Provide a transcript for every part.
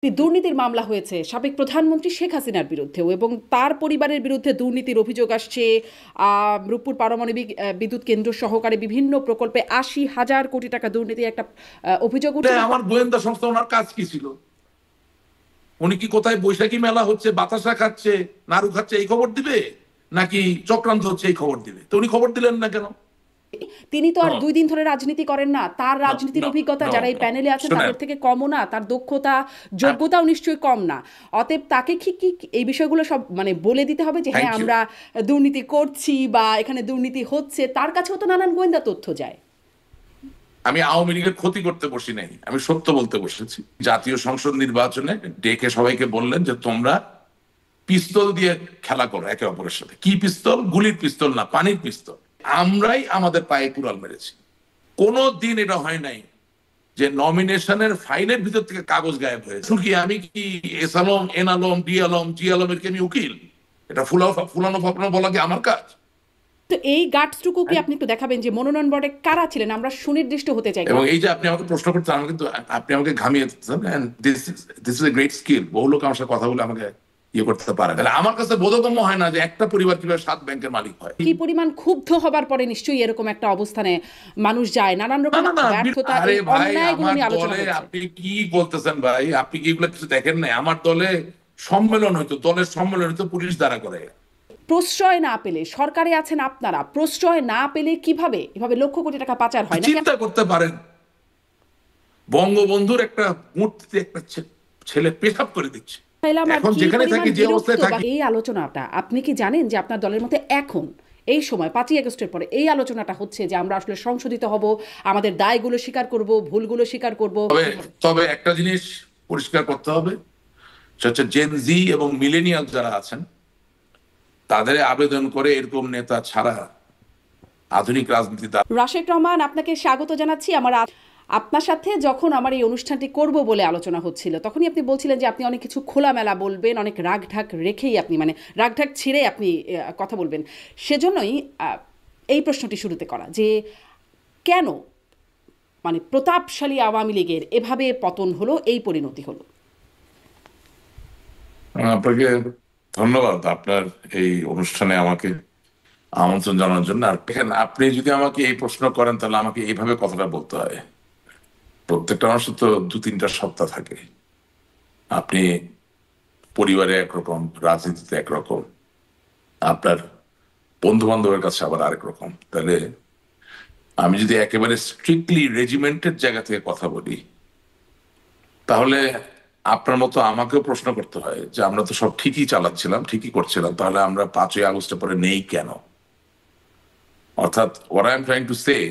দুর্নীতির মামলা হয়েছে সাবেক প্রধানমন্ত্রী শেখ হাসিনার বিরুদ্ধেও এবং তার পরিবারের বিরুদ্ধে দুর্নীতির অভিযোগ আসছে। রূপপুর পারমাণবিক বিদ্যুৎ কেন্দ্র সহকারে বিভিন্ন প্রকল্পে ৮০,০০০ কোটি টাকা দুর্নীতির একটা অভিযোগ উঠে। আমার গোয়েন্দা সংস্থা, ওনার কাজ কি ছিল? উনি কি কোথায় বৈশাখী মেলা হচ্ছে, বাতাসা খাচ্ছে, নাড়ু খাচ্ছে এই খবর দিবে, নাকি চক্রান্ত হচ্ছে এই খবর দিবে? তো উনি খবর দিলেন না কেন? তিনি তো আর ২ দিন ধরে রাজনীতি করেন না। তার রাজনীতির অভিজ্ঞতা যারা এই প্যানেলে আছেন তাদের থেকে কমও না, তার দক্ষতা যোগ্যতাও নিশ্চয়ই কম না। অতএব তাকে কি এই বিষয়গুলো সব মানে বলে দিতে হবে যে হ্যাঁ আমরা দুর্নীতি করছি বা এখানে দুর্নীতি হচ্ছে? তার কাছেও তো নানান গোয়েন্দা তথ্য যায়। আমি আওয়ামী লীগের ক্ষতি করতে বসি নাই, আমি সত্য বলতে বসেছি। জাতীয় সংসদ নির্বাচনে ডেকে সবাইকে বললেন যে তোমরা পিস্তল দিয়ে খেলা করো একে অপরের সাথে। কি পিস্তল? গুলির পিস্তল না, পানির পিস্তল। আমরাই আমাদের পায়ে কুড়াল মেরেছি। কোনো দিন এটা হয় নাই যে নমিনেশনের ফাইলের ভিতর থেকে কাগজ গায়েব হয়েছে। কি আমি কি S Alam, N Alam, D Alam, G আলমের কি আমি উকিল? এটা ফুলানো ফাপানো বলা কি আমার কাজ? তো এই গাটসটুকু কি আপনি একটু দেখাবেন যে মনোনয়ন বোর্ডে কারা ছিলেন? আমরা সুনির্দিষ্ট হতে চাই। এবং এই যে আপনি আমাকে প্রশ্ন করছেন, আমি কিন্তু আপনি আমাকে ঘামিয়ে দিচ্ছেন। This is a great skill. বহু লোক আমার সাথে কথা বলে আমাকে ইয়ে করতে পারে। তাহলে আমার কাছে বোধগম্য হয় না যে একটা পরিবার কিভাবে ৭ ব্যাংকের মালিক হয়। কি পরিমাণ ক্ষুব্ধ হবার পরে নিশ্চয়ই এরকম একটা অবস্থানে মানুষ যায়। নানান রকম ব্যর্থতা, অন্যায়গুলো নিয়ে আলোচনা হচ্ছে। আপনি কি বলতেছেন ভাই? আপনি কি এগুলো কিছু দেখেন না? আমার দলে সম্মেলন হইতো, দলের সম্মেলন হইতো, পুলিশ দ্বারা করে। প্রশ্রয় না পেলে, সরকারে আছেন আপনারা, প্রশ্রয় না পেলে কিভাবে এভাবে লক্ষ কোটি টাকা পাচার হয়? না চিন্তা করতে পারেন, বঙ্গবন্ধুর একটা মূর্তিতে একটা ছেলে পেশাব করে দিচ্ছে। এখন যেখানে থাকি, যে অবস্থায় থাকি। এই আলোচনাটা আপনি কি জানেন যে আপনার দলের মধ্যে এখন এই সময় ৫ই আগস্টের পরে এই আলোচনাটা হচ্ছে যে আমরা আসলে সংশোধিত হব, আমাদের দায়গুলো স্বীকার করব, ভুলগুলো স্বীকার করব? তবে একটা জিনিস পরিষ্কার করতে হবে, সেটা হচ্ছে জেন জি এবং মিলেনিয়াল যারা আছেন তাদের আবেদন করে এরকম নেতা ছাড়া আধুনিক রাজনীতি। রাশেক রহমান, আপনাকে স্বাগত জানাচ্ছি। আপনার সাথে যখন আমার এই অনুষ্ঠানটি করব বলে আলোচনা হচ্ছিল, তখনই আপনি বলছিলেন যে আপনি অনেক কিছু খোলামেলা বলবেন, অনেক রাগঢাক রেখেই আপনি মানে রাগঢাক ছিঁড়ে আপনি কথা বলবেন। সেজন্যই এই প্রশ্নটি শুরুতে করা যে কেন মানে প্রতাপশালী আওয়ামী লীগের এভাবে পতন হলো, এই পরিণতি হলো? আপনাকে ধন্যবাদ আপনার এই অনুষ্ঠানে আমাকে আমন্ত্রণ জানানোর জন্য। আর আপনি যদি আমাকে এই প্রশ্ন করেন তাহলে আমাকে এইভাবে কথাটা বলতে হয়। প্রত্যেকটা মানুষের তো ২-৩টা সত্তা থাকে। আপনি পরিবারে একরকম, রাজনীতিতে একরকম, আপনার বন্ধু বান্ধবের কাছে আবার আরেক রকম। তাহলে আমি যদি একেবারে স্ট্রিক্টলি রেজিমেন্টের জায়গা থেকে কথা বলি, তাহলে আপনার মতো আমাকেও প্রশ্ন করতে হয় যে আমরা তো সব ঠিকই চালাচ্ছিলাম, ঠিকই করছিলাম, তাহলে আমরা ৫ই আগস্টের পরে নেই কেন? অর্থাৎ what I am trying to say,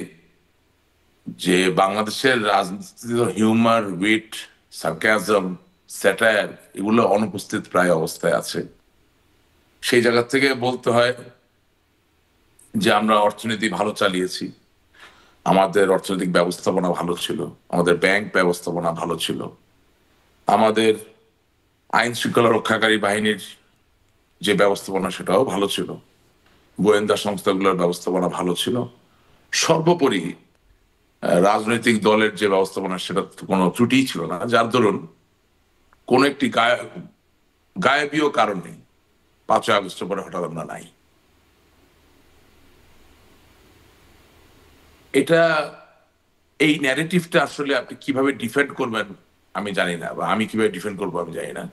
যে বাংলাদেশের রাজনীতিতে হিউমার, উইট, সার্কাজম, স্যাটায়ার এগুলো অনুপস্থিত প্রায় অবস্থায় আছে। সেই জায়গা থেকে বলতে হয় যে আমরা অর্থনীতি ভালো চালিয়েছি, আমাদের অর্থনৈতিক ব্যবস্থাপনা ভালো ছিল, আমাদের ব্যাংক ব্যবস্থাপনা ভালো ছিল, আমাদের আইন শৃঙ্খলা রক্ষাকারী বাহিনীর যে ব্যবস্থাপনা সেটাও ভালো ছিল, গোয়েন্দা সংস্থাগুলোর ব্যবস্থাপনা ভালো ছিল, সর্বোপরি রাজনৈতিক দলের যে ব্যবস্থাপনা সেটা কোনো ত্রুটিই ছিল না, যার দরুন কোন একটি গায়েবীয় কারণে ৫ই আগস্টের পরে হঠাৎ আমরা নাই। এটা এই ন্যারেটিভটা আসলে আপনি কিভাবে ডিফেন্ড করবেন আমি জানি না, বা আমি কিভাবে ডিফেন্ড করবো আমি জানি না।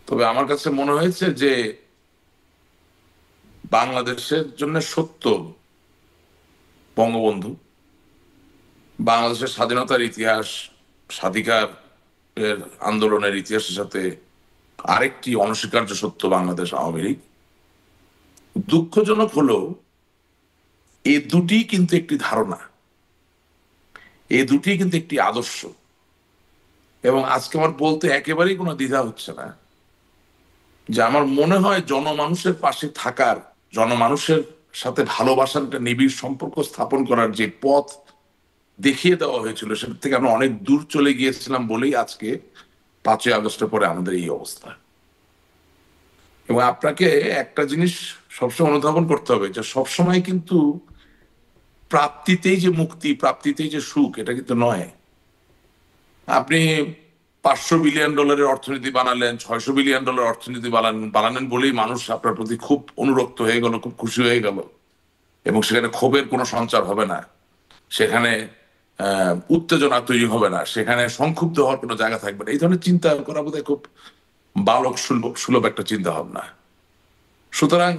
তবে আমার কাছে মনে হয়েছে যে বাংলাদেশের জন্য সত্য বঙ্গবন্ধু, বাংলাদেশের স্বাধীনতার ইতিহাস, স্বাধিকার আন্দোলনের ইতিহাসের সাথে আরেকটি অনস্বীকার্য সত্য বাংলাদেশ আওয়ামী লীগ। দুঃখজনক হলেও এই দুটি কিন্তু একটি ধারণা, এই দুটি কিন্তু একটি আদর্শ। এবং আজকে আমার বলতে একেবারেই কোনো দ্বিধা হচ্ছে না যে আমার মনে হয় জনমানুষের পাশে থাকার, জনমানুষের সাথে ভালোবাসার একটা নিবিড় সম্পর্ক স্থাপন করার যে পথ দেখিয়ে দেওয়া হয়েছিল সেটা থেকে আমরা অনেক দূর চলে গিয়েছিলাম বলেই আজকে ৫ই আগস্টের পরে আমাদের এই অবস্থা। এবং আপনাকে একটা জিনিস সবসময় অনুধাবন করতে হবে যে সবসময় কিন্তু প্রাপ্তিতেই যে মুক্তি, প্রাপ্তিতেই যে সুখ, এটা কিন্তু নয়। আপনি $500 বিলিয়ন অর্থনীতি বানালেন, $600 বিলিয়ন অর্থনীতি বানালেন বলেই মানুষ আপনার প্রতি খুব অনুরক্ত হয়ে গেল, খুব খুশি হয়ে গেল, এবং সেখানে ক্ষোভের কোনো সঞ্চার হবে না, সেখানে উত্তেজনা তৈরি হবে না, সেখানে সংক্ষুব্ধ হওয়ার কোনো জায়গা থাকবে না। এই ধরনের চিন্তা করা বোধহয় খুব বালক সুলভ সুলভ একটা চিন্তা ভাবনা। সুতরাং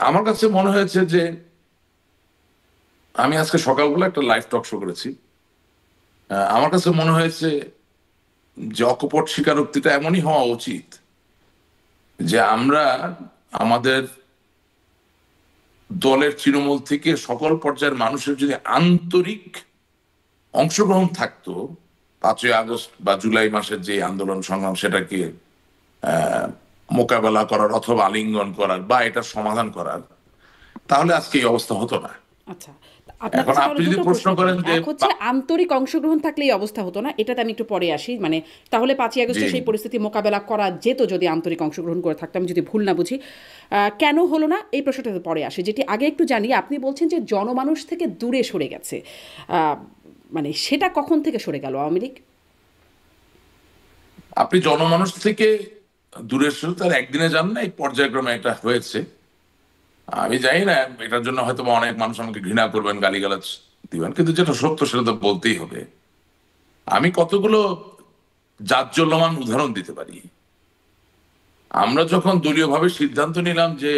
আমার কাছে মনে হয়েছে যে আমি আজকে সকালবেলা একটা লাইভ টক শো করেছি, আমার কাছে মনে হয়েছে যে অকপট স্বীকারোক্তিটা এমনই হওয়া উচিত যে আমরা আমাদের দলের তৃণমূল থেকে সকল পর্যায়ের মানুষের যদি আন্তরিক অংশগ্রহণ থাকতো 5ই আগস্ট বা জুলাই মাসের যে আন্দোলন সংগ্রাম সেটাকে মোকাবেলা করার অথবা আলিঙ্গন করার বা এটা সমাধান করার, তাহলে আজকে এই অবস্থা হতো না। আচ্ছা, আপনার এখন কাছে আপনি তাহলে যদি দুটো প্রশ্ন প্রশ্ন। করেন যে এক হচ্ছে আন্তরিক অংশগ্রহণ থাকলে এই অবস্থা হতো না, এটাতে আমি একটু পরে আসি। মানে তাহলে 5ই আগস্টে জি, সেই পরিস্থিতি মোকাবেলা করা যেত যদি আন্তরিক অংশগ্রহণ করে থাকতাম, যদি ভুল না বুঝি। কেন হলো না এই প্রশ্নটাতে পরে আসে। যেটি আগে একটু জানি, আপনি বলছেন যে জনমানুষ থেকে দূরে সরে গেছে। মানে সেটা কখন থেকে সরে গেল আওয়ামী লীগ? আপনি জনমানুষ থেকে দূরে সরে তার একদিনে যান না, এই পর্যায়ক্রমে এটা হয়েছে। আমি জানি না, এটার জন্য হয়তো বা অনেক মানুষ আমাকে ঘৃণা করবেন, গালিগালাজ দিবেন, কিন্তু যেটা সত্য সেটা তো বলতেই হবে। আমি কতগুলো জাজ্জল্যমান উদাহরণ দিতে পারি। আমরা যখন দলীয়ভাবে সিদ্ধান্ত নিলাম যে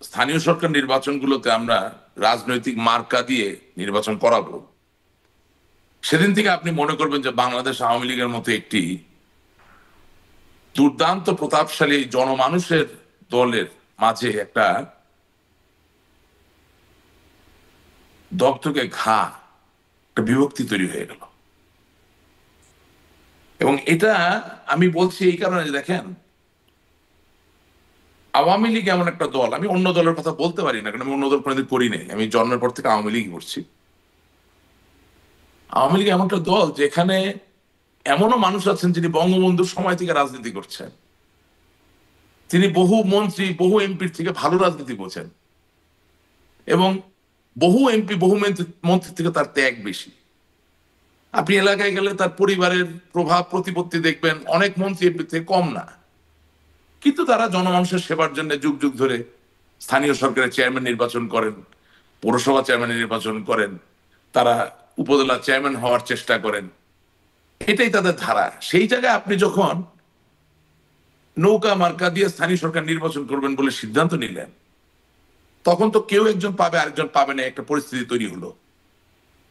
স্থানীয় সরকার নির্বাচনগুলোতে আমরা রাজনৈতিক মার্কা দিয়ে নির্বাচন করাবো, সেদিন থেকে আপনি মনে করবেন যে বাংলাদেশ আওয়ামী লীগের মতো একটি দুর্দান্ত প্রতাপশালী জনমানুষের দলের মাঝে একটা দগদগে ঘা, একটা বিভক্তি তৈরি হয়ে গেল। এবং এটা আমি বলছি এই কারণে যে দেখেন, আওয়ামী লীগ এমন একটা দল, আমি অন্য দলের কথা বলতে পারি না, কারণ আমি অন্য দল কোনোদিন করি নাই, আমি জন্মের পর থেকে আওয়ামী লীগ করছি। আওয়ামী লীগ এমন একটা দল যেখানে এমনও মানুষ আছেন যিনি বঙ্গবন্ধুর সময় থেকে রাজনীতি করছেন, তিনি বহু মন্ত্রী বহু এমপির থেকে ভালো রাজনীতি বোঝেন, এবং বহু এমপি বহু মন্ত্রী থেকে তার ত্যাগ বেশি। আপনি এলাকায় গেলে তার পরিবারের প্রভাব প্রতিপত্তি দেখবেন অনেক মন্ত্রী এমপি থেকে কম না, কিন্তু তারা জনমানুষের সেবার জন্য যুগ যুগ ধরে স্থানীয় সরকারের চেয়ারম্যান নির্বাচন করেন, পৌরসভা চেয়ারম্যান নির্বাচন করেন, তারা উপজেলা চেয়ারম্যান হওয়ার চেষ্টা করেন, এটাই তাদের ধারা। সেই জায়গায় আপনি যখন নৌকা মার্কা দিয়ে স্থানীয় সরকার নির্বাচন করবেন বলে সিদ্ধান্ত নিলেন, তখন তো কেউ একজন পাবে আরেকজন পাবে না, একটা পরিস্থিতি তৈরি হলো।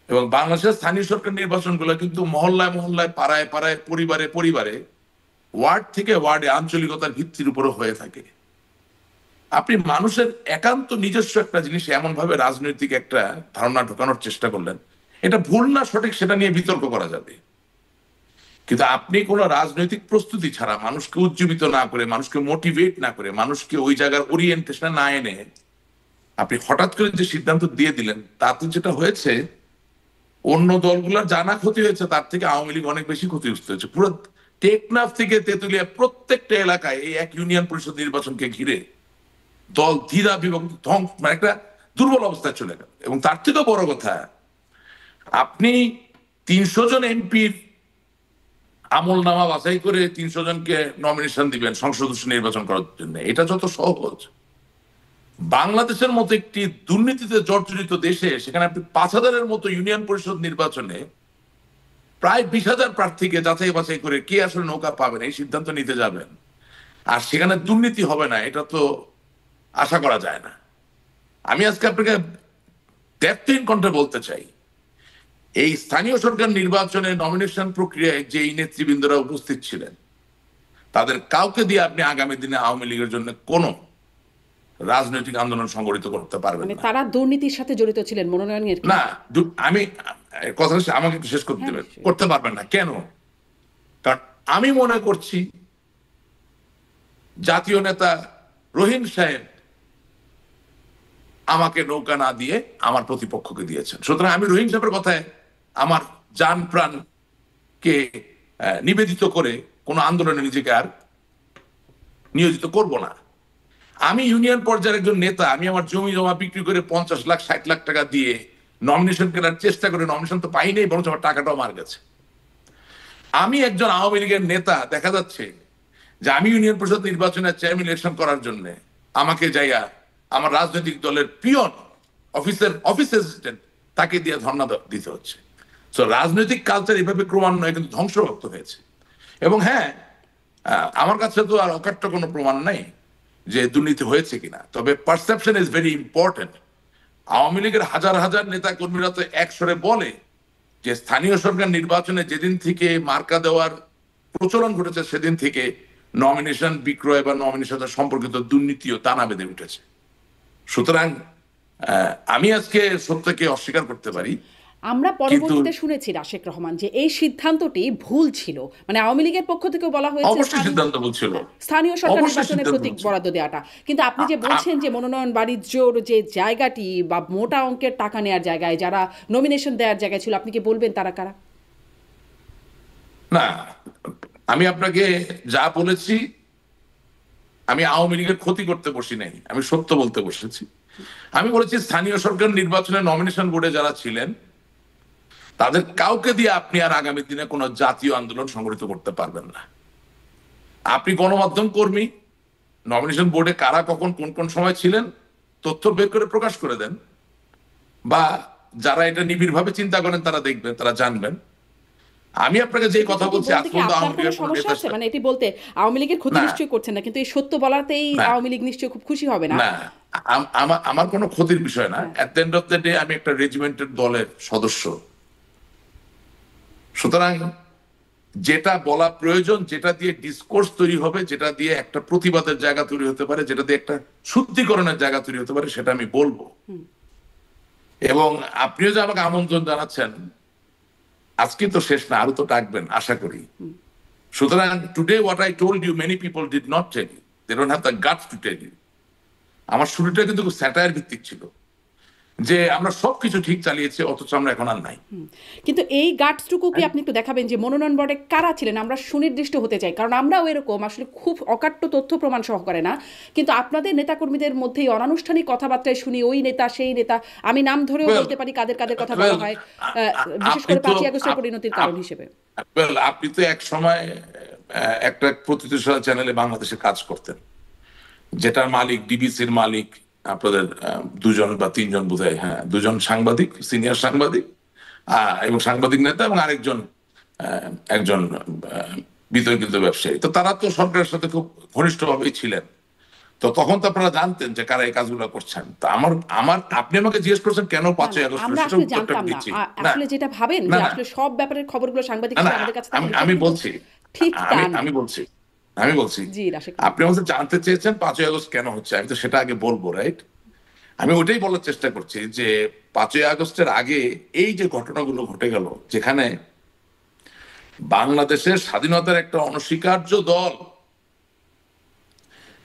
এবং বাংলাদেশের স্থানীয় সরকার নির্বাচনগুলো কিন্তু মহল্লায় মহল্লায়, পাড়ায় পাড়ায়, পরিবারে পরিবারে, ওয়ার্ড থেকে ওয়ার্ডে আঞ্চলিকতার ভিত্তির উপরও হয়ে থাকে। আপনি মানুষের একান্ত নিজস্ব একটা জিনিস এমন ভাবে রাজনৈতিক একটা ধারণা ঢোকানোর চেষ্টা করলেন, এটা ভুল না সঠিক সেটা নিয়ে বিতর্ক করা যাবে, কিন্তু আপনি কোনো রাজনৈতিক প্রস্তুতি ছাড়া, মানুষকে উজ্জীবিত না করে, মানুষকে মোটিভেট না করে, মানুষকে ওই জায়গার ওরিয়েন্টেশনে না এনে আপনি হঠাৎ করে যে সিদ্ধান্ত দিয়ে দিলেন, তাতে যেটা হয়েছে, অন্য দলগুলোর জানা ক্ষতি হয়েছে, তার থেকে আওয়ামী লীগ অনেক বেশি ক্ষতিগ্রস্ত হয়েছে। পুরো টেকনাফ থেকে তেতুলিয়া প্রত্যেকটা এলাকায় এই এক ইউনিয়ন পরিষদ নির্বাচনকে ঘিরে দল ধীরা বিভক্ত, ধ্বংস, মানে একটা দুর্বল অবস্থায় চলে গেল। এবং তার থেকেও বড় কথা, আপনি 300 জন এমপির আমল নামা বাছাই করে 300 জনকে নমিনেশন দিবেন সংসদ সদস্য নির্বাচন করার জন্য, এটা যত সহজ, বাংলাদেশের মতো একটি দুর্নীতিতে জর্জরিত দেশে সেখানে আপনি 5000-এর মতো ইউনিয়ন পরিষদ নির্বাচনে প্রায় 20,000 প্রার্থীকে যাচাই বাছাই করে কে আসলে নৌকা পাবেন এই সিদ্ধান্ত নিতে যাবেন, আর সেখানে দুর্নীতি হবে না, এটা তো আশা করা যায় না। আমি আজকে আপনাকে দ্ব্যর্থহীন কণ্ঠে বলতে চাই, এই স্থানীয় সরকার নির্বাচনে নমিনেশন প্রক্রিয়ায় যে নেতৃবৃন্দরা উপস্থিত ছিলেন, তাদের কাউকে দিয়ে আপনি আগামী দিনে আওয়ামী লীগের জন্য কোনো রাজনৈতিক আন্দোলন সংগঠিত করতে পারবেন মানে না। তারা দুর্নীতির সাথে জড়িত ছিলেন মনোনয়নের না, আমি কথা আমাকে একটু শেষ করতে দেবেন, হ্যাঁ, করতে পারবেন না কেন? কারণ আমি মনে করছি জাতীয় নেতা রহিম সাহেব আমাকে নৌকা না দিয়ে আমার প্রতিপক্ষকে দিয়েছেন, সুতরাং আমি রহিম সাহেবের কথায় আমার জান প্রাণকে নিবেদিত করে কোন আন্দোলনে নিজেকে আর নিয়োজিত করব না। আমি ইউনিয়ন পর্যায়ের একজন নেতা, আমি আমার জমি জমা বিক্রি করে 50 লাখ 60 লাখ টাকা দিয়ে নমিনেশন কেনার চেষ্টা করে নমিনেশন তো পাই নাই, বরঞ্চ আমার টাকাটাও মার গেছে। আমি একজন আওয়ামী লীগের নেতা, দেখা যাচ্ছে যে আমি ইউনিয়ন পরিষদ নির্বাচনের চেয়ারম্যান ইলেকশন করার জন্য আমাকে যাইয়া আমার রাজনৈতিক দলের পিয়ন অফিস অ্যাসিস্ট্যান্ট তাকে দিয়ে ধর্ণা দিতে হচ্ছে। তো রাজনৈতিক কালচার এভাবে ক্রমান্বয়ে কিন্তু ধ্বংসপ্রাপ্ত হয়েছে। এবং হ্যাঁ, আমার কাছে তো আর অকাট্য কোনো প্রমাণ নাই যে দুর্নীতি হয়েছে কিনা, তবে perception is very important. Awami লীগের হাজার হাজার নেতা কর্মীরা তো একসরে বলে যে স্থানীয় সরকার নির্বাচনে যেদিন থেকে মার্কা দেওয়ার প্রচলন ঘটেছে সেদিন থেকে নমিনেশন বিক্রয় বা নমিনেশন সম্পর্কিত দুর্নীতিও টানা বেঁধে উঠেছে। সুতরাং আমি আজকে সত্যকে অস্বীকার করতে পারি। আমরা পরবর্তীতে শুনেছি রাশেক রহমান যে এই সিদ্ধান্তটি ভুল ছিল, মানে আওয়ামী লীগের পক্ষ থেকে বলা হয়েছে অবশ্যই সিদ্ধান্ত ভুল ছিল, স্থানীয় সরকার নির্বাচনে প্রতীক বরাদ্দ দেওয়াটা। কিন্তু আপনি যে বলছেন যে মনোনয়ন বাণিজ্যর যে জায়গাটি বা মোটা অঙ্কের টাকা নেওয়ার জায়গায় যারা নমিনেশন দেওয়ার জায়গায় ছিল, আপনি কি বলবেন তারা কারা? না, আমি আপনাকে যা বলেছি, আমি আওয়ামী লীগের ক্ষতি করতে বসি নাই, আমি সত্য বলতে বসেছি। আমি বলেছি স্থানীয় সরকার নির্বাচনে নমিনেশন বোর্ডে যারা ছিলেন তাদের কাউকে দিয়ে আপনি আর আগামী দিনে কোনো জাতীয় আন্দোলন সংগঠিত করতে পারবেন না। আপনি গণমাধ্যম কর্মী, নমিনেশন বোর্ডে কারা কখন কোন কোন সময় ছিলেন তথ্য বের করে প্রকাশ করে দেন, বা যারা এটা নিবিড়ভাবে চিন্তা করেন তারা দেখবেন, তারা জানবেন। আমি আপনাকে যে কথা বলছি আজ পর্যন্ত আওয়ামী লীগের সমস্যা আছে, মানে এটি বলতে আওয়ামী লীগের ক্ষতি নিশ্চয়ই করছেন না, কিন্তু এই সত্য বলাতেই আওয়ামী লীগ নিশ্চয়ই খুব খুশি হবে না। না, আমার কোনো ক্ষতির বিষয় না। At the end of the day আমি একটা রেজিমেন্টের দলের সদস্য। সুতরাং যেটা বলা প্রয়োজন, যেটা দিয়ে ডিসকোর্স তৈরি হবে, যেটা দিয়ে একটা প্রতিবাদের জায়গা তৈরি হতে পারে, যেটা দিয়ে একটা শুদ্ধিকরণের জায়গা তৈরি হতে পারে, সেটা আমি বলবো। এবং আপনিও যে আমাকে আমন্ত্রণ জানাচ্ছেন, আজকে তো শেষ না, আরো তো ডাকবেন আশা করি। সুতরাং today what I told you many people did not tell you, they don't have the guts to tell you. আমার শুরুটা কিন্তু স্যাটায়ার ভিত্তিক ছিল যে আমরা সবকিছু ঠিক চালিয়েছি অথচ আমরা এখন আর নাই। কিন্তু এই গাটসটুকু কি আপনি একটু দেখাবেন যে মনোনয়ন বোর্ডে কারা ছিলেন? আমরা সুনির্দিষ্ট হতে চাই, কারণ আমরাও এরকম আসলে খুব অকাট্য তথ্য প্রমাণ সহকারে না, কিন্তু আপনাদের নেতাকর্মীদের মধ্যেই অনানুষ্ঠানিক কথাবার্তায় শুনি ওই নেতা সেই নেতা, আমি নাম ধরেও বলতে পারি কাদের কাদের কথা বলা হয়, বিশেষ করে 5ই আগস্টের পরিণতির কারণ হিসেবে। আপনি তো এক সময় একটা প্রতিষ্ঠান চ্যানেলে বাংলাদেশে কাজ করতেন, যেটার মালিক ডিবিসির মালিক আপনাদের 2জন বা 3জন বোধহয়, হ্যাঁ 2জন সাংবাদিক, সিনিয়র সাংবাদিক এবং সাংবাদিক নেতা, এবং আরেকজন একজন বিতর্কিত ব্যবসায়ী। তো তারা তো সরকারের সাথে খুব ঘনিষ্ঠভাবেই ছিলেন। তো তখন তো আপনারা জানতেন যে কারা এই কাজগুলো করছেন। তো আপনি আমাকে জিজ্ঞেস করছেন কেন 5ই আগস্ট, আমরা আসলে জানতাম না। আসলে যেটা ভাবেন যে আসলে সব ব্যাপারের খবরগুলো সাংবাদিক আমাদের কাছে থাকে। আমি বলছি, ঠিক আমি বলছি আপনি আমাদের জানতে চেয়েছেন 5ই আগস্ট কেন হচ্ছে, আমি তো সেটা আগে বলবো, রাইট? আমি ওটাই বলার চেষ্টা করছি যে 5ই আগস্টের আগে এই যে ঘটনাগুলো ঘটে গেল, যেখানে বাংলাদেশের স্বাধীনতার একটা অনস্বীকার্য দল,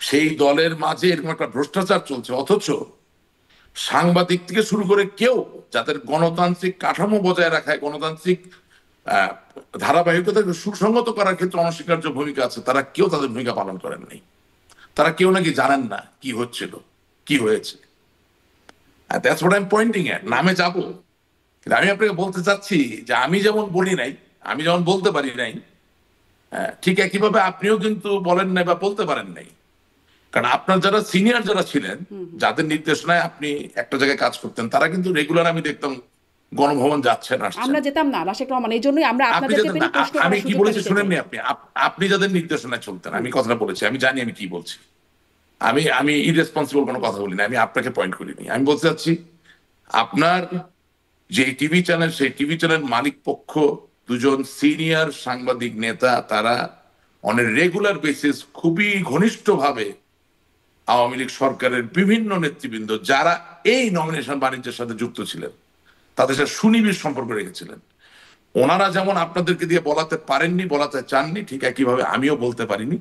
সেই দলের মাঝে এরকম একটা ভ্রষ্টাচার চলছে, অথচ সাংবাদিক থেকে শুরু করে কেউ যাদের গণতান্ত্রিক কাঠামো বজায় রাখায়, গণতান্ত্রিক ধারাবাহিকতাকে সুসংগত করার ক্ষেত্রে অনস্বীকার্য ভূমিকা আছে, তারা কেউ তাদের ভূমিকা পালন করেন নাই। তারা কেউ নাকি জানেন না কি হচ্ছিল, কি হয়েছে। That's what I am pointing at. নামে যাবো, কিন্তু আমি আপনাকে বলতে চাচ্ছি যে আমি যেমন বলি নাই, আমি যেমন বলতে পারি নাই, ঠিক একইভাবে আপনিও কিন্তু বলেন নাই বা বলতে পারেন নাই। কারণ আপনার যারা সিনিয়র যারা ছিলেন, যাদের নির্দেশনায় আপনি একটা জায়গায় কাজ করতেন, তারা কিন্তু রেগুলার আমি দেখতাম গণভবন যাচ্ছেন আসছেন। আমরা যেতাম না রাশেক রহমান, এই জন্যই আমরা আপনাদেরকে পেলে প্রশ্ন করার আমি কি বলেছি শুনেননি আপনি যাদের নির্দেশনায় চলতেন, আমি কথাটা বলেছি, আমি জানি আমি কি বলছি। আমি ইরেসপন্সিবল কোনো কথা বলি না, আমি আপনাকে পয়েন্ট করিনি। আমি বলতে চাচ্ছি আপনার যে টিভি চ্যানেল, সেই টিভি চ্যানেল মালিক পক্ষ 2জন সিনিয়র সাংবাদিক নেতা, তারা অন এ রেগুলার বেসিস খুবই ঘনিষ্ঠভাবে আওয়ামী লীগ সরকারের বিভিন্ন নেতৃবৃন্দ যারা এই নমিনেশন বাণিজ্যের সাথে যুক্ত ছিলেন তাদের সাথে সুনিবিড় সম্পর্ক রেখেছিলেন। ওনারা যেমন আপনাদেরকে দিয়ে বলাতে পারেননি, বলাতে চাননি, ঠিক একইভাবে আমিও বলতে পারিনি,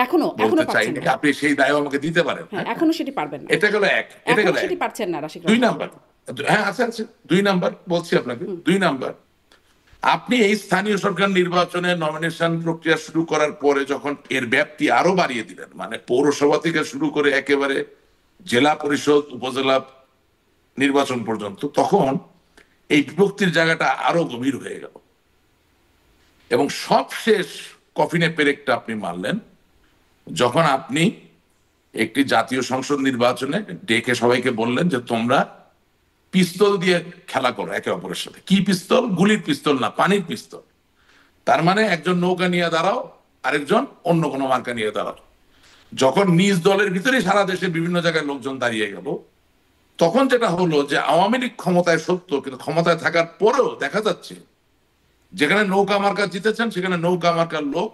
এখনো চাইনি। আপনি সেই দায় আমাকে দিতে পারেন, এখনো সেটি পারবেন না। এটা গেল এক, এটা গেল সেটি পারছেন না রাশিক। 2 নাম্বার, হ্যাঁ আছে 2 নাম্বার বলছি আপনাকে। 2 নাম্বার, আপনি এই স্থানীয় সরকার নির্বাচনে নমিনেশন প্রক্রিয়া শুরু করার পরে যখন এর ব্যাপ্তি আরো বাড়িয়ে দিলেন, মানে পৌরসভা থেকে শুরু করে একেবারে জেলা পরিষদ, উপজেলা নির্বাচন পর্যন্ত, তখন এই বিভক্তির জায়গাটা আরো গভীর হয়ে গেল। এবং সবশেষ কফিনে পেরেকটা আপনি মারলেন যখন আপনি একটি জাতীয় সংসদ নির্বাচনে ডেকে সবাইকে বললেন যে তোমরা পিস্তল দিয়ে খেলা করো একে অপরের সাথে। কি পিস্তল? গুলির পিস্তল না, পানির পিস্তল। তার মানে একজন নৌকা নিয়ে দাঁড়াও, আরেকজন অন্য কোনো মার্কা নিয়ে দাঁড়াও। যখন নিজ দলের ভিতরে সারা দেশে বিভিন্ন জায়গায় লোকজন দাঁড়িয়ে গেল, তখন যেটা হলো যে আওয়ামী লীগ ক্ষমতায় সত্য, কিন্তু ক্ষমতায় থাকার পরেও দেখা যাচ্ছে যেখানে নৌকা মার্কা জিতেছেন সেখানে নৌকা মার্কার লোক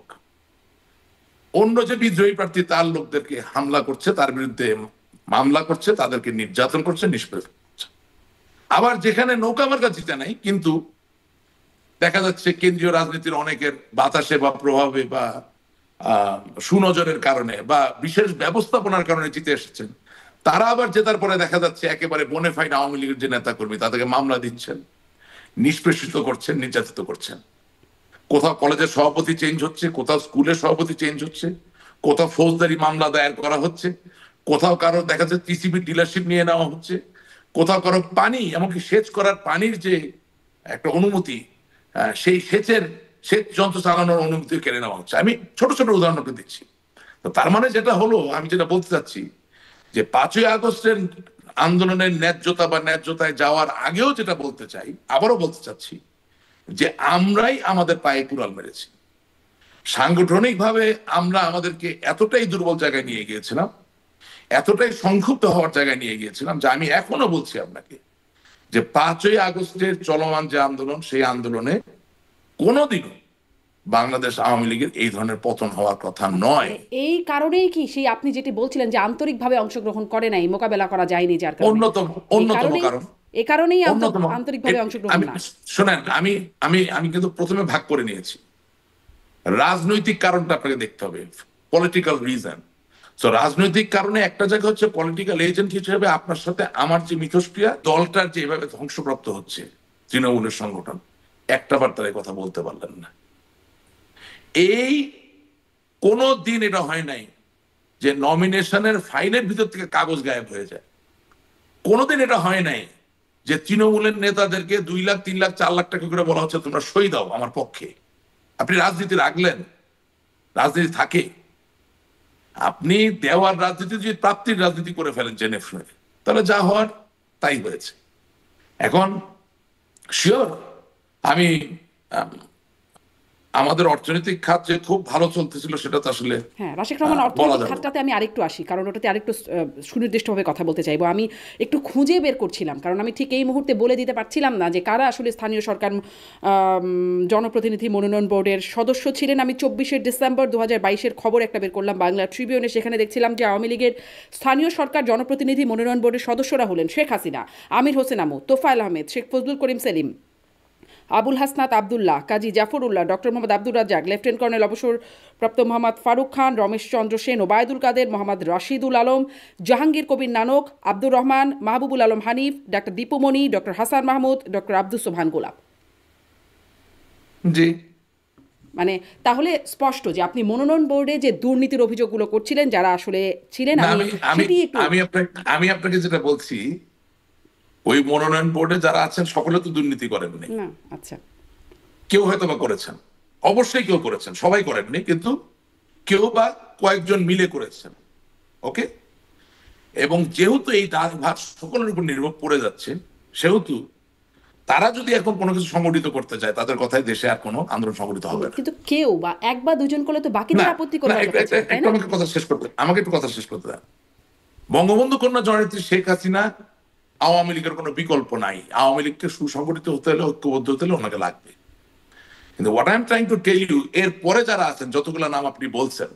অন্য যে বিদ্রোহী প্রার্থী তার লোকদেরকে হামলা করছে, তার বিরুদ্ধে মামলা করছে, তাদেরকে নির্যাতন করছে, নিষ্পেষ করছে। আবার যেখানে নৌকা মার্কা জিতে নাই, কিন্তু দেখা যাচ্ছে কেন্দ্রীয় রাজনীতির অনেকের বাতাসে বা প্রভাবে বা সুনজরের কারণে বা বিশেষ ব্যবস্থাপনার কারণে জিতে এসেছেন, তারা আবার জেতার পরে দেখা যাচ্ছে একেবারে বোনেফাইড আওয়ামী লীগের যে নেতা কর্মী তাদেরকে মামলা দিচ্ছেন, নিষ্পেষিত করছেন, নির্যাতিত করছেন। কোথাও কলেজের সভাপতি চেঞ্জ হচ্ছে, কোথাও স্কুলের সভাপতি চেঞ্জ হচ্ছে, কোথাও ফৌজদারি মামলা দায়ের করা হচ্ছে, কোথাও কারো দেখা যাচ্ছে টিসিবি ডিলারশিপ নিয়ে নেওয়া হচ্ছে, কোথাও কারো পানি, এমনকি সেচ করার পানির যে একটা অনুমতি, সেই সেচ যন্ত্র চালানোর অনুমতি কেড়ে নেওয়া হচ্ছে। আমি ছোট ছোট উদাহরণ আপনাকে দিচ্ছি। তো তার মানে যেটা হলো, আমি যেটা বলতে চাচ্ছি যে 5ই আগস্টের আন্দোলনের ন্যায্যতা বা ন্যায্যতায় যাওয়ার আগেও যেটা বলতে চাই, আবারও বলতে চাচ্ছি যে আমরাই আমাদের পায়ে কুড়াল মেরেছি। সাংগঠনিকভাবে আমরা আমাদেরকে এতটাই দুর্বল জায়গায় নিয়ে গিয়েছিলাম, এতটাই সংক্ষুব্ধ হওয়ার জায়গায় নিয়ে গিয়েছিলাম যে আমি এখনো বলছি আপনাকে যে 5ই আগস্টের চলমান যে আন্দোলন, সেই আন্দোলনে কোনোদিনও বাংলাদেশ আওয়ামী লীগের এই ধরনের পতন হওয়ার কথা নয়। এই কারণেই কি সেই আপনি যেটি বলছিলেন যে আন্তরিকভাবে অংশগ্রহণ করে নাই, মোকাবেলা করা যায়নি, যার কারণে অন্যতম কারণ, এই কারণেই অন্যতম আন্তরিকভাবে অংশগ্রহণ না। শোনেন, আমি কিন্তু প্রথমে ভাগ করে নিয়েছি। রাজনৈতিক কারণটা আপনাকে দেখতে হবে, পলিটিক্যাল রিজন। তো রাজনৈতিক কারণে একটা জায়গা হচ্ছে পলিটিক্যাল এজেন্ট হিসেবে আপনার সাথে আমার যে মিথস্ক্রিয়া, দলটার যেভাবে ধ্বংসপ্রাপ্ত হচ্ছে তৃণমূলের সংগঠন, একটা বার তারা কথা বলতে পারলেন না। এই কোনো দিন এটা হয় নাই যে নমিনেশনের ফাইলের ভিতর থেকে কাগজ গায়েব হয়ে যায়। কোনোদিন এটা হয় নাই যে তৃণমূলের নেতাদেরকে 2 লাখ 3 লাখ 4 লাখ টাকা করে বলা হচ্ছে তোমরা সই দাও আমার পক্ষে। আপনি রাজনীতি রাখলেন, রাজনীতি থাকে, আপনি দেওয়ার রাজনীতি যদি প্রাপ্তির রাজনীতি করে ফেলেন জেনে শুনে, তাহলে যা হওয়ার তাই হয়েছে। এখন শিওর আমি আমাদের অর্থনৈতিক খাত যে খুব ভালো চলতেছিল সেটা তো আসলে হ্যাঁ, রাশেক রহমান, অর্থনৈতিক খাতটাতে আমি আরেকটু আসি, কারণ ওটাতে আরেকটু সুনির্দিষ্টভাবে কথা বলতে চাইবো। আমি একটু খুঁজে বের করছিলাম, কারণ আমি ঠিক এই মুহূর্তে বলে দিতে পারছিলাম না যে কারা আসলে স্থানীয় সরকার জনপ্রতিনিধি মনোনয়ন বোর্ডের সদস্য ছিলেন। আমি 24শে ডিসেম্বর 2022-এর খবর একটা বের করলাম বাংলা ট্রিবিউনে, সেখানে দেখছিলাম যে আওয়ামী লীগের স্থানীয় সরকার জনপ্রতিনিধি মনোনয়ন বোর্ডের সদস্যরা হলেন Sheikh Hasina, Amir Hossain Amu, Tofail Ahmed, Sheikh Fazlul Karim Selim, Abul Hasnat Abdullah, Kazi Zafrullah, doctor Mohammad Abdur Razzak, lieutenant colonel অবসরপ্রাপ্ত মোহাম্মদ ফারুক খান, রমেশ চন্দ্র সেন, ওবায়দুল কাদের, মোহাম্মদ রাশিদুল আলম, জাহাঙ্গীর কবির নানক, আব্দুর রহমান, মাহবুবুল আলম হানিফ, ডাক্তার দীপুমণি, ডক্টর হাসান মাহমুদ, ডক্টর আব্দুস সোবহান গোলাপ। জি, মানে তাহলে স্পষ্ট যে আপনি মনোনয়ন বোর্ডে যে দুর্নীতির অভিযোগগুলো করছিলেন, যারা আসলে ছিলেন, আমি আপনাকে যেটা বলছি, ওই মনোনয়ন বোর্ডে যারা আছেন সকলে তো দুর্নীতি করেননি। না, আচ্ছা, কেউ হয়তো বা করেছেন, অবশ্যই কেউ করেছেন, সবাই করেননি, কিন্তু কেউ বা কয়েকজন মিলে করেছেন। ওকে, এবং যেহেতু এই ভার সকলের উপর নির্ভর পড়ে যাচ্ছে, সেহেতু তারা যদি এখন কোনো কিছু সংগঠিত করতে চায়, তাদের কথায় দেশে আর কোনো আন্দোলন সংগঠিত হবে না। কিন্তু কেউ বা এক বা দুজন করলে তো বাকিদের আপত্তি করবে। আমাকে কথা শেষ করতে, আমাকে একটু কথা শেষ করতে দেন। বঙ্গবন্ধু কন্যা জননেত্রী শেখ হাসিনা আওয়ামী লীগের কোনো বিকল্প নাই। আওয়ামী লীগকে সুসংগঠিত হতে হলে, ঐক্যবদ্ধ হতে হলে ওনাকে লাগবে। কিন্তু what I am trying to tell you, এর পরে যারা আছেন, যতগুলো নাম আপনি বলছেন,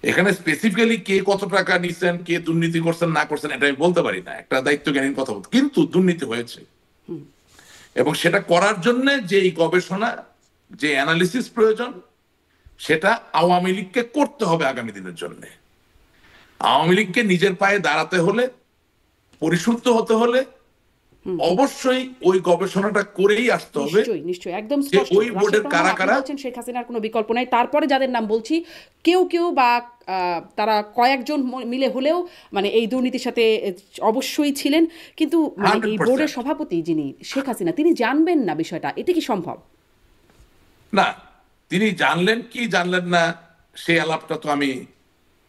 এখানে স্পেসিফিক্যালি কে কত টাকা নিচ্ছেন, কে দুর্নীতি করছেন না করছেন, এটা আমি বলতে পারি না, একটা দায়িত্বজ্ঞানীর কথা বলতে, কিন্তু দুর্নীতি হয়েছে। এবং সেটা করার জন্য যে গবেষণা, যে অ্যানালিসিস প্রয়োজন, সেটা আওয়ামী লীগকে করতে হবে আগামী দিনের জন্য। আওয়ামী লীগকে নিজের পায়ে দাঁড়াতে হলে, পরিশুদ্ধ হতে হলে অবশ্যই ওই গবেষণাটা করেই আসতে হবে। নিশ্চয়ই, একদম স্পষ্ট। ওই বোর্ডের কারা কারা বলছেন শেখ হাসিনার কোনো বিকল্প নাই। তারপরে যাদের নাম বলছি, কেউ কেউ বা তারা কয়েকজন মিলে হলেও মানে এই দুর্নীতির সাথে অবশ্যই ছিলেন, কিন্তু মানে এই বোর্ডের সভাপতি যিনি শেখ হাসিনা, তিনি জানবেন না বিষয়টা, এটা কি সম্ভব? না, তিনি জানলেন কি জানলেন না সেই আলাপটা তো আমি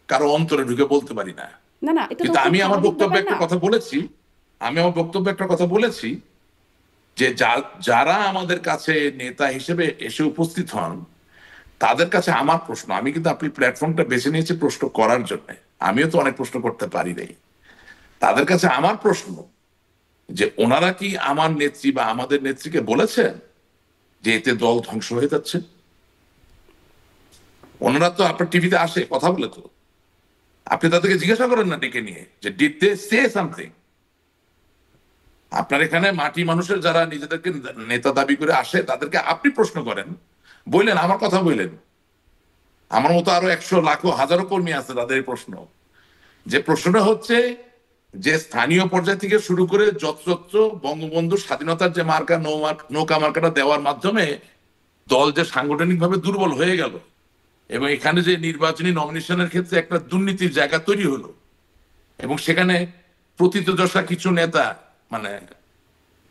কারো অন্তরে ঢুকে বলতে পারি না। না না, এটা তো কিন্তু খুব আমি আমার স্বাভাবিক বক্তব্যে ব্যাপার একটা না? কথা বলেছি, আমি আমার বক্তব্যে একটা কথা বলেছি যে যারা আমাদের কাছে নেতা হিসেবে এসে উপস্থিত হন তাদের কাছে আমার প্রশ্ন, আমি কিন্তু আপনি প্ল্যাটফর্মটা বেছে নিয়েছি প্রশ্ন করার জন্য, আমিও তো অনেক প্রশ্ন করতে পারি নাই। তাদের কাছে আমার প্রশ্ন যে ওনারা কি আমার নেত্রী বা আমাদের নেত্রীকে বলেছেন যে এতে দল ধ্বংস হয়ে যাচ্ছে? ওনারা তো আপনার টিভিতে আসে কথা বলে, তো আপনি তাদেরকে জিজ্ঞাসা করেন না ডেকে নিয়ে যে ডিড দে সে সামথিং? আপনার এখানে মাটি মানুষের যারা নিজেদেরকে নেতা দাবি করে আসে তাদেরকে আপনি প্রশ্ন করেন, বললেন আমার কথা বললেন। আমার মতো আরো 100 লাখো হাজারো কর্মী আছে, তাদের এই প্রশ্ন, যে প্রশ্নটা হচ্ছে যে স্থানীয় পর্যায় থেকে শুরু করে যত্রতত্র বঙ্গবন্ধু স্বাধীনতার যে মার্কা নৌকা মার্কাটা দেওয়ার মাধ্যমে দল যে সাংগঠনিকভাবে দুর্বল হয়ে গেল এবং এখানে যে নির্বাচনী নমিনেশনের ক্ষেত্রে একটা দুর্নীতির জায়গা তৈরি হলো এবং সেখানে প্রথিতযশা কিছু নেতা, মানে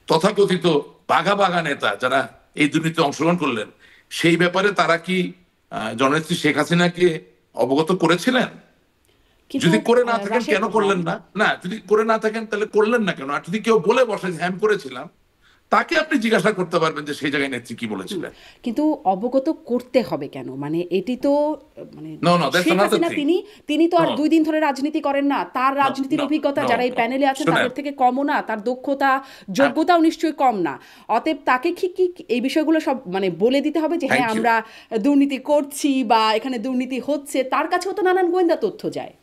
তথাকথিত বাঘা বাঘা নেতা যারা এই দুর্নীতিতে অংশগ্রহণ করলেন, সেই ব্যাপারে তারা কি জননেত্রী শেখ হাসিনাকে অবগত করেছিলেন? কিন্তু যদি করে না থাকেন রাশেদ, কেন হ্যাঁ, করলেন না? না, যদি করে না থাকেন তাহলে করলেন না কেন? আর যদি কেউ বলে বসে যে হ্যাঁ আমি করেছিলাম, তাকে আপনি জিজ্ঞাসা করতে পারবেন যে সেই জায়গায় নেত্রী কি হুম, বলেছিলেন। কিন্তু অবগত করতে হবে কেন? মানে এটি তো মানে no no, that's Sheikh another Hasina thing. তিনি তিনি তো নো আর 2 দিন ধরে রাজনীতি করেন না। তার নো রাজনীতির নো অভিজ্ঞতা নো যারা এই নো, প্যানেলে আছেন শুনেন, তাদের থেকে কমও না, তার দক্ষতা আ- যোগ্যতাও নিশ্চয়ই কম না। অতএব তাকে কি এই বিষয়গুলো সব মানে বলে দিতে হবে যে হ্যাঁ থ্যাংক ইউ, আমরা দুর্নীতি করছি বা এখানে দুর্নীতি হচ্ছে? তার কাছেও তো নানান গোয়েন্দা তথ্য যায়।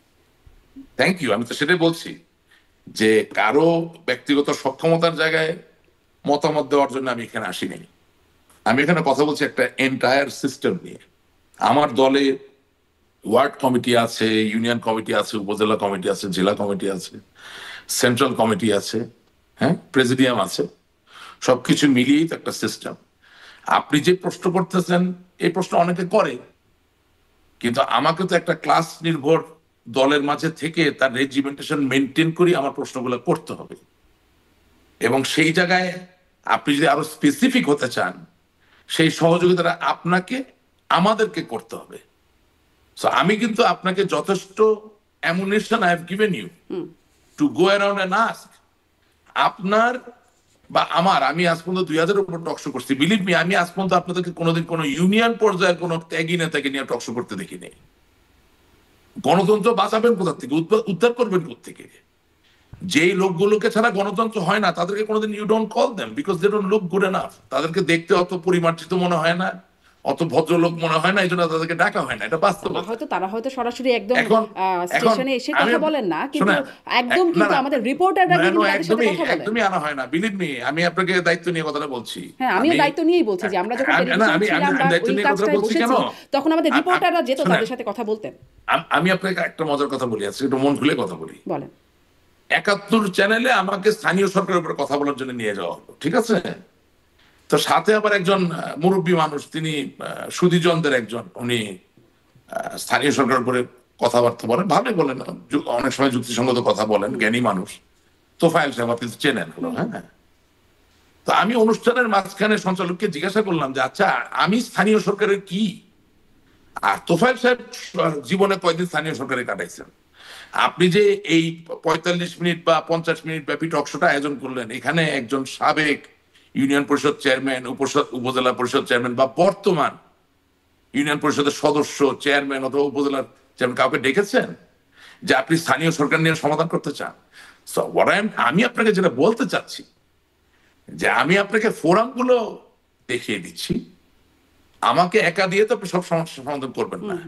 থ্যাংক ইউ, আমি তো সেটাই বলছি যে কারো ব্যক্তিগত সক্ষমতার জায়গায় মতামত দেওয়ার জন্য আমি এখানে আসিনি। আমি এখানে কথা বলছি একটা এন্টায়ার সিস্টেম নিয়ে। আমার দলে ওয়ার্ড কমিটি আছে, ইউনিয়ন কমিটি আছে, উপজেলা কমিটি আছে, জেলা কমিটি আছে, সেন্ট্রাল কমিটি আছে, হ্যাঁ, প্রেসিডিয়াম আছে, সবকিছু মিলিয়েই তো একটা সিস্টেম। আপনি যে প্রশ্ন করতেছেন এই প্রশ্ন অনেকে করে, কিন্তু আমাকে তো একটা ক্লাস নির্ভর দলের মাঝে থেকে তার রেজিমেন্টেশন মেনটেন করে আমার প্রশ্নগুলো করতে হবে। এবং সেই জায়গায় আপনি যদি আরো স্পেসিফিক হতে চান, সেই সহযোগিতাটা আপনাকে আমাদেরকে করতে হবে। সো আমি কিন্তু আপনাকে যথেষ্ট ammunition I have given you to go around and ask. আপনার বা আমার, আমি আজ পর্যন্ত 2000-এর উপর টকশো করছি, বিলিভ মি, আমি আজ পর্যন্ত আপনাদেরকে কোনোদিন কোনো ইউনিয়ন পর্যায়ের কোনো ত্যাগী নেতাকে নিয়ে টকশো করতে দেখিনি। গণতন্ত্র বাঁচাবেন কোথা থেকে, উদ্ধার করবেন কোথেকে? যেই লোকগুলোকে ছাড়া গণতন্ত্র হয় না তাদেরকে কোনোদিন you don't call them because they don't look good enough. তাদেরকে দেখতে অত পরিমার্জিত মনে হয় না, অত ভদ্রলোক মনে হয় না, এই জন্য তাদেরকে ডাকা হয় না, এটা বাস্তবতা। তারা হয়তো সরাসরি একদম এখন এখন স্টেশনে এসে আমি, কথা বলেন না, কিন্তু শোনেন, একদম না কিন্তু না, আমাদের রিপোর্টাররা গিয়ে কিন্তু তাদের সাথে একদমই কথা বলেন। একদমই আনা হয় না, বিলিভ মি, আমি আপনাকে দায়িত্ব নিয়ে কথাটা বলছি। হ্যাঁ, আমিও আমি দায়িত্ব নিয়েই বলছি যে আমরা যখন না, টেলিভিশনে আমি আমি ছিলাম আমি বা দায়িত্ব ওই নিয়ে কথাটা কাজটায় বলছি কেন? বসেছি, তখন আমাদের রিপোর্টাররা যেত শোনেন, তাদের সাথে কথা বলতেন। আমি আপনাকে একটা মজার কথা বলি, আজকে একটু মন খুলে কথা বলি। বলেন। 71 চ্যানেলে আমাকে স্থানীয় সরকারের উপর কথা বলার জন্য নিয়ে যাওয়া হলো, ঠিক আছে? তো সাথে আবার একজন মুরব্বী মানুষ, তিনি সুধীজনদের একজন, উনি স্থানীয় সরকারের উপরে কথাবার্তা বলেন, ভালোই বলেন, অনেক সময় যুক্তিসঙ্গত কথা বলেন, জ্ঞানী মানুষ। তোফায়েল সাহেব, আপনি তো চেনেন হলো, হ্যাঁ। তো আমি অনুষ্ঠানের মাঝখানে সঞ্চালককে জিজ্ঞাসা করলাম যে আচ্ছা আমি স্থানীয় সরকারের কি, আর তোফায়েল সাহেব জীবনে কয়দিন স্থানীয় সরকারে কাটাইছেন? আপনি যে এই 45 মিনিট বা 50 মিনিট ব্যাপী টকশোটা আয়োজন করলেন, এখানে একজন সাবেক ইউনিয়ন পরিষদ চেয়ারম্যান, উপজেলা পরিষদ চেয়ারম্যান বা বর্তমান ইউনিয়ন পরিষদের সদস্য, চেয়ারম্যান অথবা উপজেলার চেয়ারম্যান কাউকে ডেকেছেন যে আপনি স্থানীয় সরকার নিয়ে সমাধান করতে চান? সো আমি আপনাকে যেটা বলতে চাচ্ছি যে আমি আপনাকে ফোরামগুলো দেখিয়ে দিচ্ছি, আমাকে একা দিয়ে তো আপনি সব সমস্যা সমাধান করবেন না।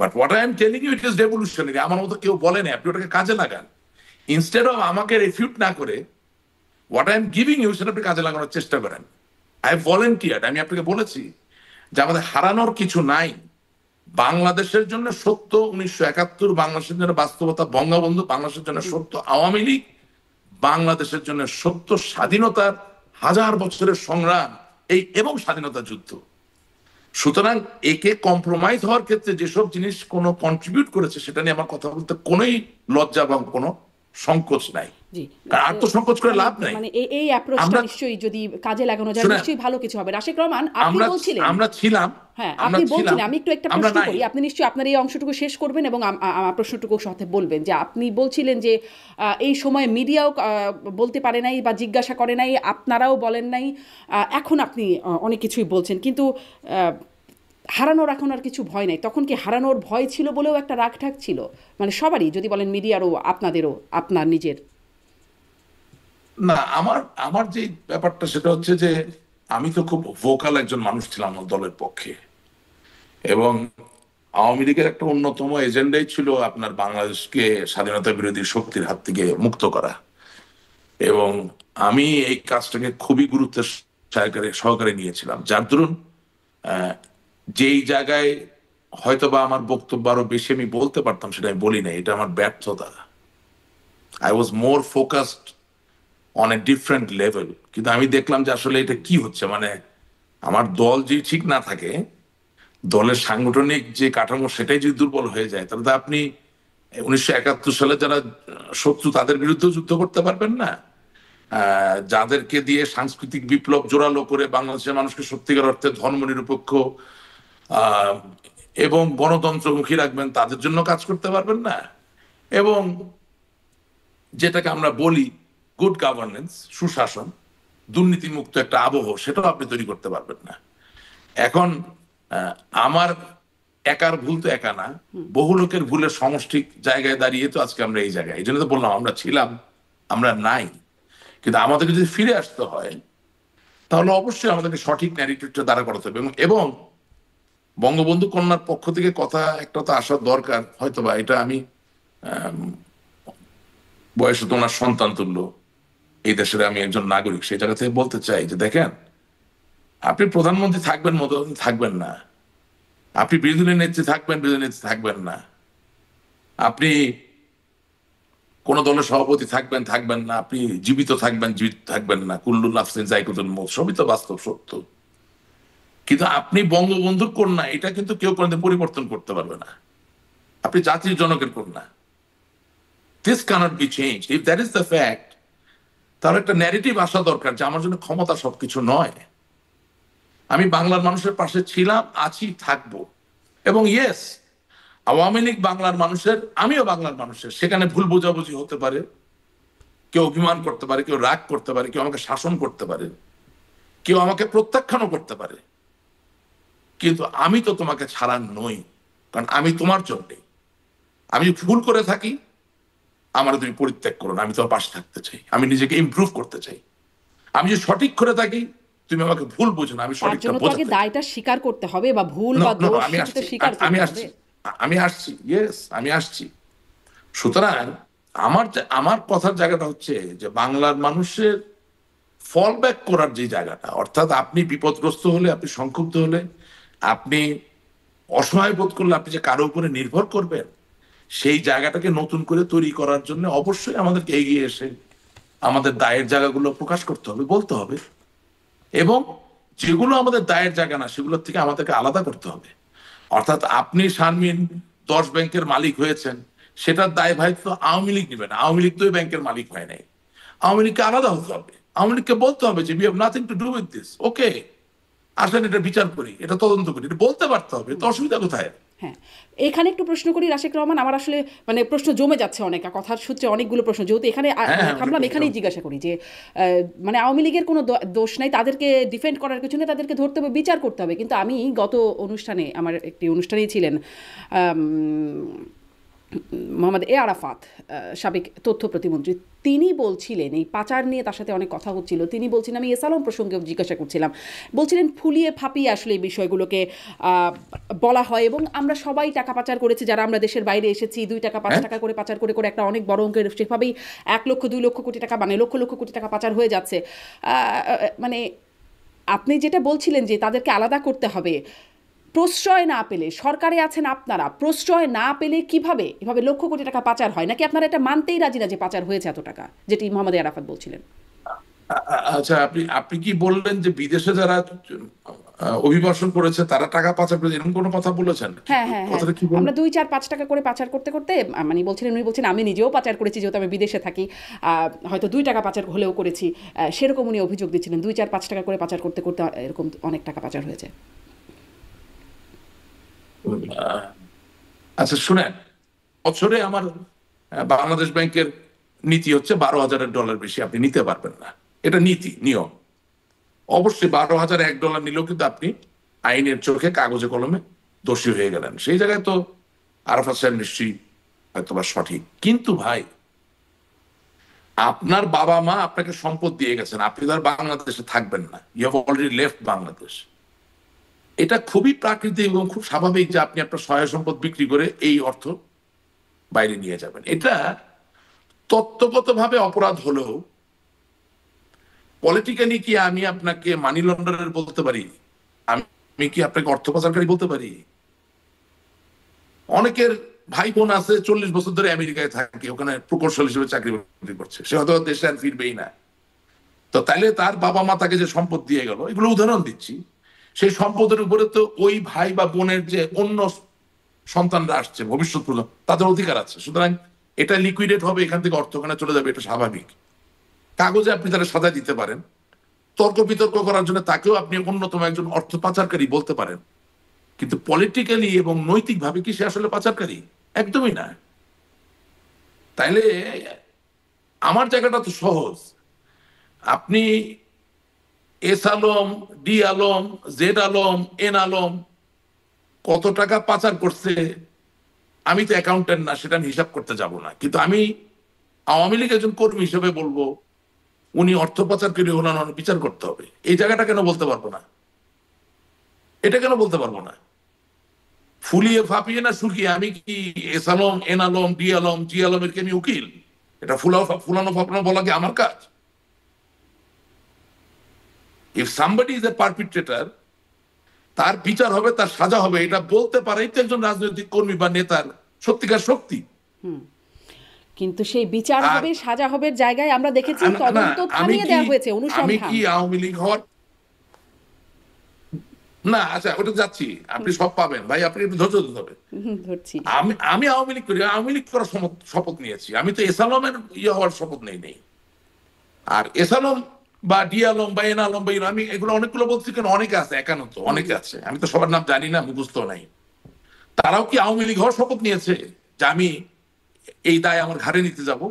But what I am telling you it is revolutionary. আমার মতো কেউ বলে না, আপনি ওটাকে কাজে লাগান। ইনস্টেড অফ আমাকে রিফিউট না করে what I am giving you সেটা আপনি কাজে লাগানোর চেষ্টা করেন। আই ভলেন্টিয়ার্ড, আমি আপনাকে বলেছি যে আমাদের হারানোর কিছু নাই। বাংলাদেশের জন্য সত্য 1971, বাংলাদেশের জন্য বাস্তবতা বঙ্গবন্ধু, বাংলাদেশের জন্য সত্য আওয়ামী লীগ, বাংলাদেশের জন্য সত্য স্বাধীনতার হাজার বছরের সংগ্রাম এই এবং স্বাধীনতা যুদ্ধ। সুতরাং একে কম্প্রোমাইজ হওয়ার ক্ষেত্রে যেসব জিনিস কোনো কন্ট্রিবিউট করেছে সেটা নিয়ে আমার কথা বলতে কোনোই লজ্জা এবং কোনো সংকোচ নাই। জি। কারণ আত্মসংকোচ করে মানে লাভ নাই। মানে এই অ্যাপ্রোচটা আমরা নিশ্চয়ই যদি কাজে লাগানো যায় শুনে নিশ্চয়ই ভালো কিছু হবে। রাশেক রহমান, আপনি আমরা বলছিলেন, আমরা ছিলাম হ্যাঁ আমরা আপনি ছিলাম বলছিলেন, আমি একটু একটা আমরা প্রশ্ন নাই। করি, আপনি নিশ্চয়ই আপনার এই অংশটুকু শেষ করবেন এবং আমার প্রশ্নটুকু সাথে বলবেন, যে আপনি বলছিলেন যে এই সময় মিডিয়াও বলতে পারে নাই বা জিজ্ঞাসা করে নাই, আপনারাও বলেন নাই, এখন আপনি অনেক কিছুই বলছেন, কিন্তু আহ, হারানোর এখন আর কিছু ভয় নাই। তখন কি হারানোর ভয় ছিল বলেও একটা রাগঢাক ছিল, মানে সবারই, যদি বলেন মিডিয়ারও, আপনাদেরও, আপনার নিজের? না, আমার আমার যে ব্যাপারটা সেটা হচ্ছে যে আমি তো খুব ভোকাল একজন মানুষ ছিলাম আমার দলের পক্ষে, এবং আওয়ামী লীগের একটা অন্যতম এজেন্ডাই ছিল আপনার বাংলাদেশকে স্বাধীনতা বিরোধী শক্তির হাত থেকে মুক্ত করা। এবং আমি এই কাজটাকে খুবই গুরুত্বের সহকারে সহকারে নিয়েছিলাম, যার দরুন আহ, যেই জায়গায় হয়তোবা আমার বক্তব্য আরো বেশি আমি বলতে পারতাম সেটা আমি বলি না, এটা আমার ব্যর্থতা। I was more focused on a different level. কিন্তু আমি দেখলাম যে আসলে এটা কি হচ্ছে, মানে আমার দল যদি ঠিক না থাকে, দলের সাংগঠনিক যে কাঠামো সেটাই যদি দুর্বল হয়ে যায়, তাহলে তো আপনি 1971 সালে যারা শত্রু তাদের বিরুদ্ধে যুদ্ধ করতে পারবেন না। যাদেরকে দিয়ে সাংস্কৃতিক বিপ্লব জোরালো করে বাংলাদেশের মানুষকে সত্যিকার অর্থে ধর্মনিরপেক্ষ আহ, এবং গণতন্ত্রমুখী রাখবেন, তাদের জন্য কাজ করতে পারবেন না। এবং যেটাকে আমরা বলি গুড গভর্নেন্স, সুশাসন, দুর্নীতিমুক্ত একটা আবহ, সেটাও আপনি তৈরি করতে পারবেন না। এখন আহ, আমার একার ভুল তো একা না, বহু লোকের ভুলের সমষ্টি জায়গায় দাঁড়িয়ে তো আজকে আমরা এই জায়গায়। এই জন্য তো বললাম আমরা ছিলাম, আমরা নাই। কিন্তু আমাদেরকে যদি ফিরে আসতে হয়, তাহলে অবশ্যই আমাদেরকে সঠিক ন্যারেটিভটা দাঁড়া করাতে হবে। এবং বঙ্গবন্ধু কন্যার পক্ষ থেকে কথা একটা তো আসার দরকার, হয়তো বা এটা আমি বয়সে তো ওনার সন্তান তুল্য, এই দেশের আমি একজন নাগরিক, সেই জায়গা থেকে বলতে চাই যে দেখেন, আপনি প্রধানমন্ত্রী থাকবেন, মধ্যমন্ত্রী থাকবেন না, আপনি বিরোধী দলের নেত্রী থাকবেন, বিরোধী নেত্রী থাকবেন না, আপনি কোন দলের সভাপতি থাকবেন, থাকবেন না, আপনি জীবিত থাকবেন, জীবিত থাকবেন না, কুল্লু নাফসিন যায়কুতুল মউত, সবই তো বাস্তব সত্য। কিন্তু আপনি বঙ্গবন্ধুর কন্যা, এটা কিন্তু কেউ কোনোদিন পরিবর্তন করতে পারবে না। আপনি জাতির জনকের কন্যা, this cannot be change. If that is the fact, তাহলে একটা ন্যারেটিভ আসা দরকার যে আমার জন্য ক্ষমতা সবকিছু নয়। আমি বাংলার মানুষের পাশে ছিলাম, আছি, থাকবো। এবং ইয়েস, আওয়ামী লীগ বাংলার মানুষের, আমিও বাংলার মানুষের, সেখানে ভুল বোঝাবুঝি হতে পারে, কেউ অভিমান করতে পারে, কেউ রাগ করতে পারে, কেউ আমাকে শাসন করতে পারে, কেউ আমাকে প্রত্যাখ্যানও করতে পারে। কিন্তু আমি তো তোমাকে ছাড়ার নই, কারণ আমি তোমার জন্যে। আমি যদি ভুল করে থাকি, আমার তুমি পরিত্যাগ করো না, আমি তোমার পাশে থাকতে চাই, আমি নিজেকে ইমপ্রুভ করতে চাই। আমি যদি সঠিক করে থাকি, তুমি আমাকে ভুল বোঝো না, আমি তার সঠিকটা জন্য তো আগে বোঝাতে চাই। দায়টা স্বীকার করতে হবে, বা ভুল নো বা নো নো, দোষ আমি সেটা তো আসছি, স্বীকার আমি করতে হবে। আসছি, আমি আসছি, ইয়েস আমি আসছি। সুতরাং আমার কথার জায়গাটা হচ্ছে যে বাংলার মানুষের ফল ব্যাক করার যে জায়গাটা, অর্থাৎ আপনি বিপদগ্রস্ত হলে, আপনি সংক্ষুব্ধ হলে, আপনি অসহায় বোধ করলে, আপনি যে কারো উপরে নির্ভর করবেন, সেই জায়গাটাকে নতুন করে তৈরি করার জন্য অবশ্যই আমাদেরকে এগিয়ে এসে আমাদের দায়ের জায়গাগুলো প্রকাশ করতে হবে, বলতে হবে। এবং যেগুলো আমাদের দায়ের জায়গা না, সেগুলোর থেকে আমাদেরকে আলাদা করতে হবে। অর্থাৎ আপনি শারমিন 10 ব্যাংকের মালিক হয়েছেন, সেটার দায় ভাই তো আওয়ামী লীগ নেবে না, আওয়ামী লীগ তো ওই ব্যাংকের মালিক হয় নাই। আওয়ামী লীগকে আলাদা হতে হবে, আওয়ামী লীগকে বলতে হবে যে we have nothing to do with this, okay, আসেন এটা বিচার করি, এটা তদন্ত করি, এটা বলতে পারতে হবে, তো অসুবিধা কোথায়? হ্যাঁ, এখানে একটু প্রশ্ন করি রাশেক রহমান, আমার আসলে মানে প্রশ্ন জমে যাচ্ছে অনেক, কথার সূত্রে অনেকগুলো প্রশ্ন, যেহেতু এখানে হ্যাঁ মানে হ্যাঁ, থামলাম, এখানেই জিজ্ঞাসা করি যে মানে আওয়ামী লীগের কোনো দোষ নাই, তাদেরকে ডিফেন্ড করার কিছু নেই, তাদেরকে ধরতে হবে, বিচার করতে হবে। কিন্তু আমি গত অনুষ্ঠানে, আমার একটি অনুষ্ঠানেই ছিলেন মোহাম্মদ আরাফাত, সাবেক তথ্য প্রতিমন্ত্রী, তিনি বলছিলেন, এই পাচার নিয়ে তার সাথে অনেক কথা হচ্ছিল, তিনি বলছিলেন, আমি এসালম প্রসঙ্গে জিজ্ঞাসা করছিলাম, বলছিলেন ফুলিয়ে ফাঁপিয়ে আসলে এই বিষয়গুলোকে বলা হয়, এবং আমরা সবাই টাকা পাচার করেছি, যারা আমরা দেশের বাইরে এসেছি, 2 টাকা 5 টাকা করে পাচার করে করে একটা অনেক বড় অঙ্কের, সেভাবেই 1 লক্ষ 2 লক্ষ কোটি টাকা, মানে লক্ষ লক্ষ কোটি টাকা পাচার হয়ে যাচ্ছে। মানে আপনি যেটা বলছিলেন যে তাদেরকে আলাদা করতে হবে, প্রশ্রয় না পেলে, সরকারে আছেন আপনারা, প্রশ্রয় না পেলে কিভাবে এভাবে লক্ষ কোটি টাকা পাচার হয়? নাকি আপনারা এটা মানতেই রাজি না যে পাচার হয়েছে এত টাকা, যেটি মোহাম্মদ আরাফাত বলছিলেন? আচ্ছা, আপনি আপনি কি বললেন যে বিদেশে যারা অভিবাসন করেছে তারা টাকা পাচার করেছে, এরকম কোনো কথা বলেছেন? হ্যাঁ হ্যাঁ হ্যাঁ, কথাটা কি বলুন? আমরা 2 4 5 টাকা করে পাচার করতে করতে মানে বলছিলেন, উনি বলছেন আমি নিজেও পাচার করেছি যেহেতু আমি বিদেশে থাকি, হয়তো 2 টাকা পাচার হলেও করেছি, সেরকম উনি অভিযোগ দিচ্ছিলেন 2 4 5 টাকা করে পাচার করতে করতে এরকম অনেক টাকা পাচার হয়েছে। আহ, আচ্ছা শুনেন, বছরে আমার বাংলাদেশ ব্যাংকের নীতি হচ্ছে $12,000 বেশি আপনি নিতে পারবেন না। এটা নীতি, নিয়ম। অবশ্যই $12,001 নিলেও কিন্তু আপনি আইনের চোখে কাগজে কলমে দোষী হয়ে গেলেন। সেই জায়গায় তো আরাফাত সাহেব নিশ্চয়ই হয়তো বা সঠিক, কিন্তু ভাই আপনার বাবা মা আপনাকে সম্পদ দিয়ে গেছেন, আপনি তো আর বাংলাদেশে থাকবেন না, you have already left Bangladesh. এটা খুবই প্রাকৃতিক এবং খুব স্বাভাবিক যে আপনি আপনার সহায় সম্পদ বিক্রি করে এই অর্থ বাইরে নিয়ে যাবেন। এটা তত্ত্বগতভাবে অপরাধ হলেও পলিটিক্যালি কি আমি আপনাকে মানি লন্ডারের বলতে পারি? আমি কি আপনাকে অর্থ পাচারকারী বলতে পারি? অনেকের ভাই বোন আছে 40 বছর ধরে আমেরিকায় থাকে, ওখানে প্রকৌশল হিসেবে চাকরি বাকরি করছে, সে হয়তো দেশে আর ফিরবেই না। তো তাইলে তার বাবা মা তাকে যে সম্পদ দিয়ে গেল, এগুলো উদাহরণ দিচ্ছি, সেই সম্পদের উপরে তো ওই ভাই বা বোনের যে অন্য সন্তানরা আসছে ভবিষ্যৎ প্রজন্ম, তাদের অধিকার আছে। সুতরাং এটা লিকুইডেট হবে, এখান থেকে অর্থ ওখানে চলে যাবে, এটা স্বাভাবিক। কাগজে আপনি তারা সাজা দিতে পারেন, তর্ক বিতর্ক করার জন্য তাকেও আপনি অন্যতম একজন অর্থ পাচারকারী বলতে পারেন, কিন্তু পলিটিক্যালি এবং নৈতিকভাবে কি সে আসলে পাচারকারী? একদমই না। তাইলে আমার জায়গাটা তো সহজ। আপনি S Alam, D Alam, Z Alam, N Alam কত টাকা পাচার করছে, আমি তো অ্যাকাউন্টেন্ট না, সেটা আমি হিসাব করতে যাব না, কিন্তু আমি আওয়ামী লীগ একজন কর্মী হিসেবে বলবো উনি অর্থ পাচারকারী হলেন, বিচার করতে হবে। এই জায়গাটা কেন বলতে পারবো না? এটা কেন বলতে পারবো না? ফুলিয়ে ফাঁপিয়ে না শুকিয়ে আমি কি S Alam, N Alam, D Alam, G আলমের কি আমি উকিল? এটা ফুলানো ফাঁপানো বলা কি আমার কাজ? ইফ সামবডি ইজ এ পারপিট্রেটর, তার বিচার হবে, তার সাজা হবে, এটা বলতে পারাই তো একজন রাজনৈতিক কর্মী বা নেতার সত্যিকার শক্তি। কিন্তু সেই বিচার আর হবে, সাজা হবে জায়গায় আমরা দেখেছি না, তদন্ত থামিয়ে দেওয়া হয়েছে, আমি অনুসন্ধান। কি আওয়ামী লীগ হওয়ার না, আচ্ছা ওটা যাচ্ছি, আপনি সব পাবেন ভাই, আপনি একটু ধৈর্য ধরতে হবে। ধরছি। আমি আওয়ামী লীগ করি, আওয়ামী লীগ করার শপথ নিয়েছি, আমি তো এস আলমের ইয়ে হওয়ার শপথ নেই। আর এস আলম বা ডি আলম বা এন আলম বা আমি এগুলো অনেকগুলো বলছি, কেন অনেকে আছে, একান্ন তো অনেকে আছে, আমি তো সবার নাম জানি না, মুখস্থ নাই। তারাও কি আওয়ামী লীগ হওয়ার শপথ নিয়েছে যে আমি এই দায় আমার ঘাড়ে নিতে যাব?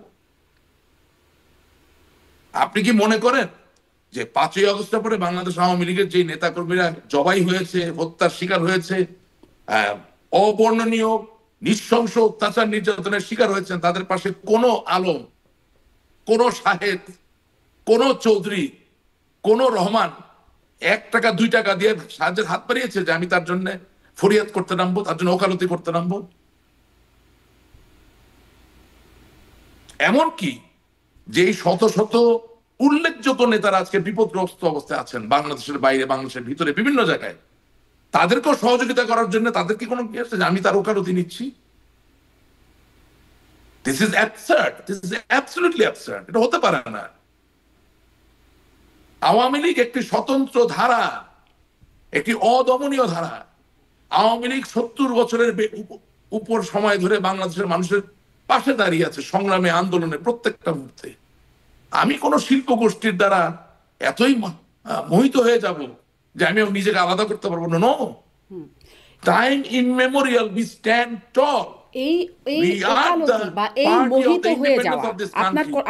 আপনি কি মনে করেন যে 5ই আগস্টের পরে বাংলাদেশ আওয়ামী লীগের যে নেতা কর্মীরা জবাই হয়েছে, হত্যার শিকার হয়েছে, অবর্ণনীয় নৃশংস অত্যাচার নির্যাতনের শিকার হয়েছেন, তাদের পাশে কোনো আলম, কোন সাহেব, কোন চৌধুরী, কোন রহমান 1 টাকা 2 টাকা দিয়ে সাহায্যের হাত বাড়িয়েছে যে আমি তার জন্য ফরিয়াদ করতে নামবো, তার জন্য ওকালতি করতে নামবো? এমনকি যে শত শত উল্লেখযোগ্য নেতারা আজকে বিপদগ্রস্ত অবস্থায় আছেন, বাংলাদেশের বাইরে, বাংলাদেশের ভিতরে, বিভিন্ন জায়গায়, তাদেরকেও সহযোগিতা করার জন্য তাদের কি কোনো কি আছে যে আমি তার ওকালতি নিচ্ছি? This is absurd, this is absolutely absurd. এটা হতে পারে না। আওয়ামী লীগ একটি স্বতন্ত্র ধারা, একটি অদমনীয় ধারা। আওয়ামী লীগ 70 বছরের উপর সময় ধরে বাংলাদেশের মানুষের পাশে দাঁড়িয়ে আছে সংগ্রামে, আন্দোলনে, প্রত্যেকটা মুহূর্তে। আমি কোন শিল্প গোষ্ঠীর দ্বারা এতই মোহিত হয়ে যাব যে আমি নিজেকে আলাদা করতে পারবো না। নো, টাইম ইনমেমোরিয়াল উই স্ট্যান্ড টল। এই এই ওকালতি বা এই মোহিত হয়ে যাওয়া,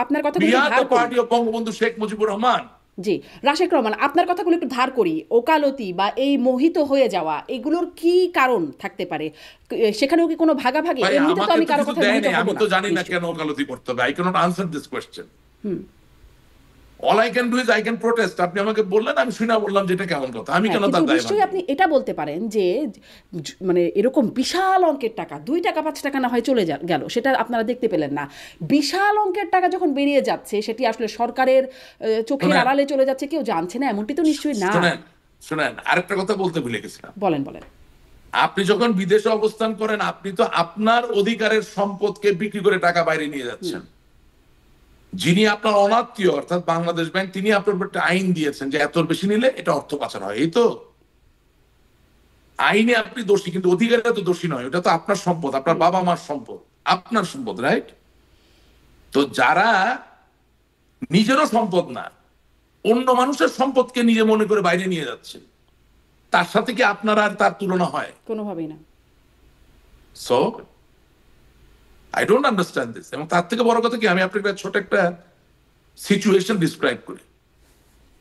আপনার কথাগুলো একটু ধার করি। Party of Bangabandhu Sheikh Mujibur Rahman. জি, রাশেক রহমান, আপনার কথাগুলো একটু ধার করি। ওকালতি বা এই মোহিত হয়ে যাওয়া, এগুলোর কি কারণ থাকতে পারে? সেখানেও কি কোনো ভাগাভাগি? এমনিতে তো আমি কারো কথা মোহিত হব না। আমি তো জানি না কেন ওকালতি করতে হবে। I cannot answer this question. All I can do is I can protest. আপনি আমাকে বললেন, আমি শুনে বললাম যেটা কেমন কথা, আমি কেন তার দায়? নিশ্চয়ই আপনি এটা বলতে পারেন যে মানে এরকম বিশাল অঙ্কের টাকা, 2 টাকা 5 টাকা না হয় চলে গেল, সেটা আপনারা দেখতে পেলেন না। বিশাল অঙ্কের টাকা যখন বেরিয়ে যাচ্ছে, সেটি আসলে সরকারের চোখের আড়ালে চলে যাচ্ছে, কেউ জানছে না, এমনটি তো নিশ্চয়ই না। শুনেন, আরেকটা কথা বলতে ভুলে গেছিলাম। বলেন। আপনি যখন বিদেশে অবস্থান করেন, আপনি তো আপনার অধিকারের সম্পদকে বিক্রি করে টাকা বাইরে নিয়ে যাচ্ছেন। যিনি আপনার অনাত্মীয়, অর্থাৎ বাংলাদেশ ব্যাংক, তিনি আপনার উপর একটা আইন দিয়েছেন যে এত বেশি নিলে এটা অর্থ পাচার হয়, এই তো। আইনে আপনি দোষী, কিন্তু অধিকারে তো দোষী নয়। ওটা তো আপনার সম্পদ, আপনার বাবা মার সম্পদ, আপনার সম্পদ, রাইট? তো যারা নিজেরও সম্পদ না, অন্য মানুষের সম্পদকে নিজে মনে করে বাইরে নিয়ে যাচ্ছে, তার সাথে কি আপনার আর তার তুলনা হয়? কোনোভাবেই না। So I don't understand this. এবং তার থেকে বড় কথা কি, আমি আপনাকে ছোট একটা সিচুয়েশন ডিসক্রাইব করি।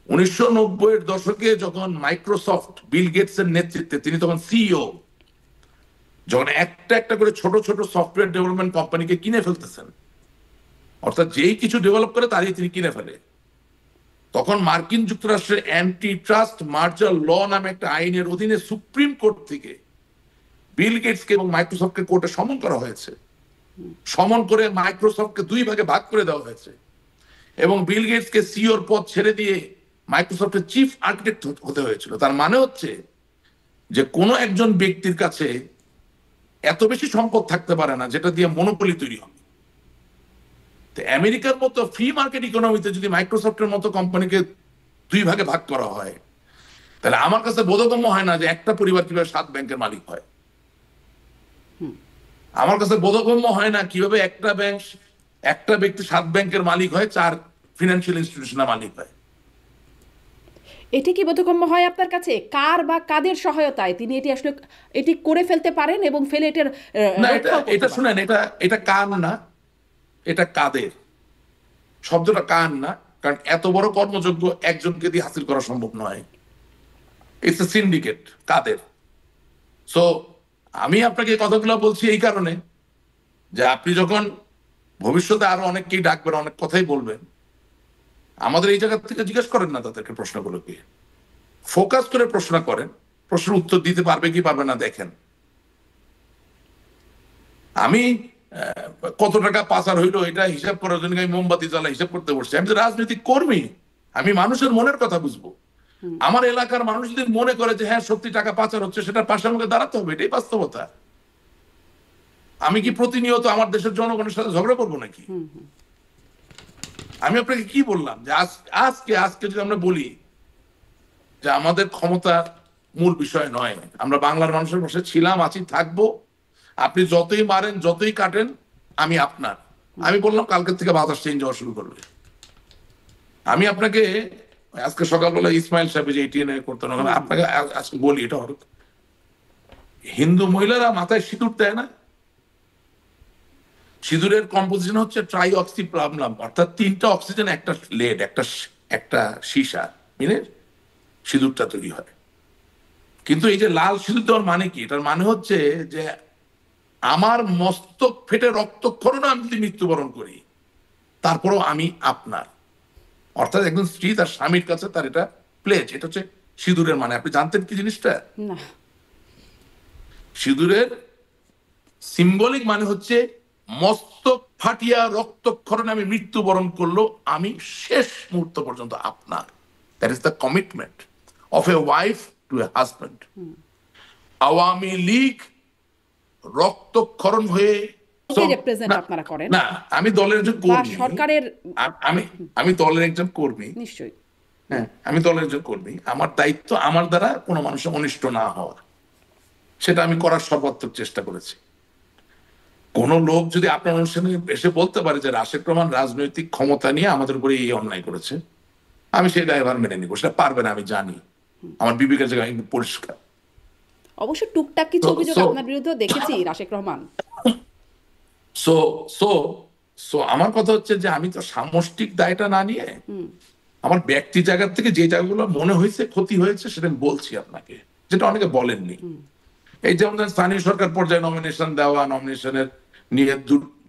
1990-এর দশকে যখন মাইক্রোসফট বিল গেটস এর নেতৃত্বে, তিনি তখন সিইও, যখন একটা একটা করে ছোট ছোট সফটওয়্যার ডেভেলপমেন্ট কোম্পানিকে কিনে ফেলতেছেন, অর্থাৎ যেই কিছু ডেভেলপ করে তারই তিনি কিনে ফেলে, তখন মার্কিন যুক্তরাষ্ট্রের অ্যান্টি ট্রাস্ট মার্জার ল নামে একটা আইনের অধীনে সুপ্রিম কোর্ট থেকে বিল গেটসকে এবং মাইক্রোসফটকে কোর্টে সমন করা হয়েছে। সমন করে মাইক্রোসফটকে দুই ভাগে ভাগ করে দেওয়া হয়েছে এবং বিল গেটসকে সিইওর পদ ছেড়ে দিয়ে মাইক্রোসফটের চিফ আর্কিটেক্ট হতে হয়েছিল। তার মানে হচ্ছে যে কোনো একজন ব্যক্তির কাছে এত বেশি সম্পদ থাকতে পারে না যেটা দিয়ে মনোপলি তৈরি হবে। তো আমেরিকার মতো ফ্রি মার্কেট ইকোনমিতে যদি মাইক্রোসফটের মতো কোম্পানিকে দুই ভাগে ভাগ করা হয়, তাহলে আমার কাছে বোধগম্য হয় না যে একটা পরিবার কিভাবে 7 ব্যাংকের মালিক হয়। আমার কাছে বোধগম্য হয় না কিভাবে একটা ব্যক্তি 7 ব্যাংকের মালিক হয়, 4 ফিনান্সিয়াল ইনস্টিটিউশনের মালিক হয়। এটি কি বোধগম্য হয় আপনার কাছে? কার বা কাদের সহায়তায় তিনি এটি আসলে এটি করে ফেলতে পারেন এবং ফেলে এটার না, রক্ষাও করতে এটা পারেন? শুনেন, এটা কার না, এটা কাদের। শব্দটা কার না, কারণ এত বড় কর্মযোগ্য একজনকে দিয়ে হাসিল করা সম্ভব নয়। ইটস এ সিন্ডিকেট, কাদের। সো আমি আপনাকে এই কথাগুলো বলছি এই কারণে যে আপনি যখন ভবিষ্যতে আরো অনেককেই ডাকবেন, অনেক কথাই বলবেন, আমাদের এই জায়গা থেকে জিজ্ঞেস করেন না তাদেরকে প্রশ্নগুলোকে, ফোকাস করে প্রশ্ন করেন, প্রশ্নের উত্তর দিতে পারবে কি পারবে না দেখেন। আমি কত টাকা পাচার হইলো এটা হিসাব করার জন্য আমি মোমবাতি জ্বালা হিসাব করতে বসছি? আমি তো রাজনৈতিক কর্মী, আমি মানুষের মনের কথা বুঝবো। আমার এলাকার মানুষ যদি মনে করে যে হ্যাঁ সত্যি টাকা পাচার হচ্ছে, সেটা পাশে আমাকে দাঁড়াতে হবে, এটাই বাস্তবতা। আমি কি প্রতিনিয়ত আমার দেশের জনগণের সাথে ঝগড়া করবো নাকি? আমি আপনাকে কি বললাম যে আজকে যদি আমরা বলি যে আমাদের ক্ষমতা মূল বিষয় নয়, আমরা বাংলার মানুষের পাশে ছিলাম, আছি, থাকবো, আপনি যতই মারেন যতই কাটেন আমি আপনার। আমি বললাম কালকের থেকে বাতাস চেঞ্জ হওয়া শুরু করবে। আমি আপনাকে আজকে সকালবেলা ইসমাইল সাহেব যে এটিএনএ করতেন, আপনাকে আজকে বলি, এটা হলো হিন্দু মহিলারা মাথায় সিঁদুর দেয় না, সিঁদুরের কম্পোজিশন হচ্ছে ট্রাই অক্সি প্লামলাম, অর্থাৎ 3টা অক্সিজেন, একটা লেড, একটা সীসা মিলে সিঁদুরটা তৈরি হয়। কিন্তু এই যে লাল সিঁদুর দেওয়ার মানে কি? এটার মানে হচ্ছে যে আমার মস্তক ফেটে রক্তক্ষরণ আমি যদি মৃত্যুবরণ করি, তারপরও আমি আপনার। অর্থাৎ একজন স্ত্রী তার স্বামীর কাছে তার এটা প্লেজ, এটা হচ্ছে সিঁদুরের মানে। আপনি জানতেন কি জিনিসটা? না। সিঁদুরের সিম্বলিক মানে হচ্ছে মস্তক ফাটিয়া রক্তক্ষরণে আমি মৃত্যুবরণ করলো, আমি শেষ মুহূর্ত পর্যন্ত আপনার। That is the commitment of a wife to a husband. Awami League রক্তক্ষরণ হয়ে রিপ্রেজেন্ট আপনারা করেন না, আমি দলের একজন বা কর্মী, সরকারের? আমি দলের একজন কর্মী, নিশ্চয়ই। হ্যাঁ আমি দলের একজন কর্মী। আমার দায়িত্ব আমার দ্বারা কোনো মানুষের অনিষ্ট না হওয়া, সেটা আমি করার সর্বাত্মক চেষ্টা করেছি। কোন লোক যদি আপনার অনুষ্ঠানে এসে বলতে পারে যে রাশেক রহমান রাজনৈতিক ক্ষমতা নিয়ে আমাদের উপরে এই অন্যায় করেছে, আমি সেই দায়ভার মেনে নিব। সেটা পারবে না, আমি জানি, আমার বিবেকের জায়গায় কিন্তু পরিষ্কার। অবশ্য টুকটাক কিছু অভিযোগ আপনার বিরুদ্ধে দেখেছি Rashek Rahman. So so so আমার কথা হচ্ছে যে আমি তো সামষ্টিক দায়টা না নিয়ে আমার ব্যক্তি জায়গা থেকে যে জায়গাগুলো মনে হয়েছে ক্ষতি হয়েছে সেটা আমি বলছি আপনাকে, যেটা অনেকে বলেননি। এই যেমন স্থানীয় সরকার পর্যায়ে নমিনেশন দেওয়া, নমিনেশনের নিয়ে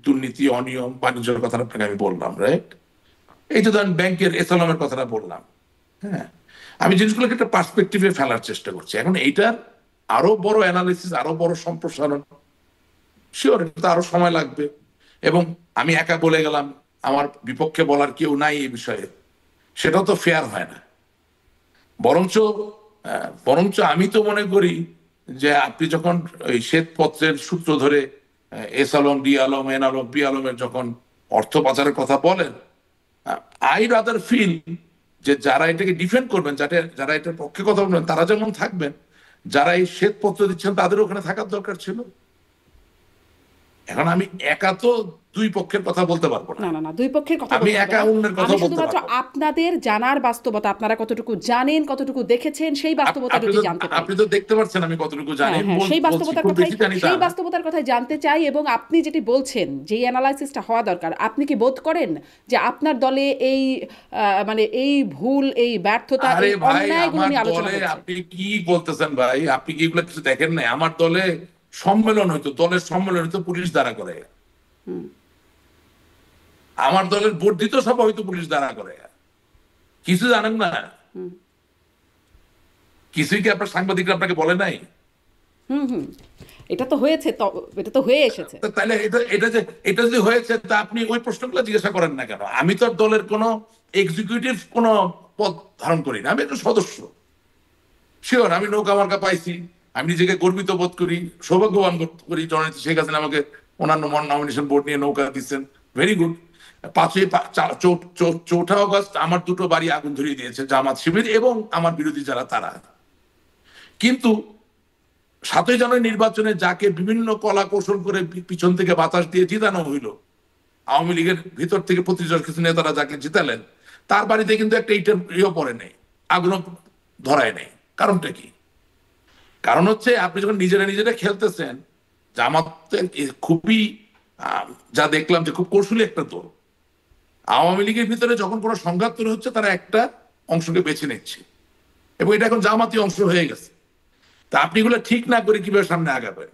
দুর্নীতি, অনিয়ম, বাণিজ্যের কথাটা আপনাকে আমি বললাম, রাইট? এই যে ধরেন ব্যাংকের এসালামের কথাটা বললাম, হ্যাঁ, আমি জিনিসগুলোকে একটা পার্সপেক্টিভে ফেলার চেষ্টা করছি। এখন এইটার আরো বড় অ্যানালিসিস, আরো বড় সম্প্রসারণ, শিওর এটা আরো সময় লাগবে। এবং আমি একা বলে গেলাম, আমার বিপক্ষে বলার কেউ নাই এই বিষয়ে, সেটাও তো ফেয়ার হয় না। বরঞ্চ আমি তো মনে করি যে আপনি যখন ওই শ্বেতপত্রের সূত্র ধরে S Alam, D Alam, N Alam, P আলমের যখন অর্থ পাচারের কথা বলেন, আই রাদার ফিল যে যারা এটাকে ডিফেন্ড করবেন, যারা এটার পক্ষে কথা বলবেন, তারা যেমন থাকবেন, যারা এই শ্বেতপত্র দিচ্ছেন তাদের ওখানে থাকার দরকার ছিল। এখন আমি একা তো দুই পক্ষের কথা বলতে পারবো না, না না না, দুই পক্ষের কথা আমি বলতে হবে একা না। অন্যের কথা আমি বলতে শুধুমাত্র পারবো না। আপনাদের জানার বাস্তবতা, আপনারা কতটুকু জানেন, কতটুকু দেখেছেন, সেই বাস্তবতা আপনি যদি তো জানতে পারি। আপনি তো দেখতে পাচ্ছেন আমি কতটুকু জানি, হ্যাঁ হ্যাঁ, সেই বলছি বাস্তবতার খুব কথাই, বেশি জানি তা সেই না। বাস্তবতার কথাই জানতে চাই। এবং আপনি যেটি বলছেন, যে অ্যানালাইসিসটা হওয়া দরকার, আপনি কি বোধ করেন যে আপনার দলে এই মানে এই ভুল, এই ব্যর্থতা, আরে এই ভাই, অন্যায়গুলো আমার নিয়ে আলোচনা দলে হচ্ছে? আপনি কি বলতেছেন ভাই? আপনি কি এগুলো কিছু দেখেন না? আমার দলে সম্মেলন হইতো, দলের সম্মেলন হইতো পুলিশ দ্বারা করে। আমার দলের বর্ধিত সভা হয়তো পুলিশ দ্বারা করে। কিছু জানেন না? কিছুই কি আপনার সাংবাদিকরা আপনাকে বলে নাই? হুম হুম, এটা তো হয়েছে, এটা তো হয়ে এসেছে। তাহলে এটা যদি হয়েছে, তা আপনি ওই প্রশ্নগুলো জিজ্ঞাসা করেন না কেন? আমি তো আর দলের কোনো এক্সিকিউটিভ কোনো পদ ধারণ করি না, আমি একটা সদস্য। শিওর, আমি নৌকা মার্কা পাইছি, আমি নিজেকে গর্বিত বোধ করি, সৌভাগ্যবান বোধ করি। জননেত্রী শেখ হাসিনা আমাকে ওনার নমিনেশন বোর্ড নিয়ে নৌকা দিচ্ছেন, ভেরি গুড। 4 আগস্ট আমার দুটো বাড়ি আগুন ধরিয়ে দিয়েছে জামাত শিবির এবং আমার বিরোধী যারা তারা। কিন্তু 7 জানুয়ারি নির্বাচনে যাকে বিভিন্ন কলা কৌশল করে পিছন থেকে বাতাস দিয়ে জিতানো হইল, আওয়ামী লীগের ভিতর থেকে প্রতিষ্ঠা কিছু নেতারা যাকে জিতালেন, তার বাড়িতে কিন্তু একটা ইটের পড়ে নেই, আগুন ধরায় নেই। কারণটা কি? কারণ হচ্ছে আপনি যখন নিজেরা খেলতেছেন, জামাত খুবই যা দেখলাম যে খুব কৌশলী একটা দল। আওয়ামী লীগের ভিতরে যখন কোনো সংঘাত তৈরি হচ্ছে, তারা একটা অংশকে বেছে নিচ্ছে এবং এটা এখন জামাতি অংশ হয়ে গেছে। তা আপনি এগুলো ঠিক না করে কিভাবে সামনে আগাবেন?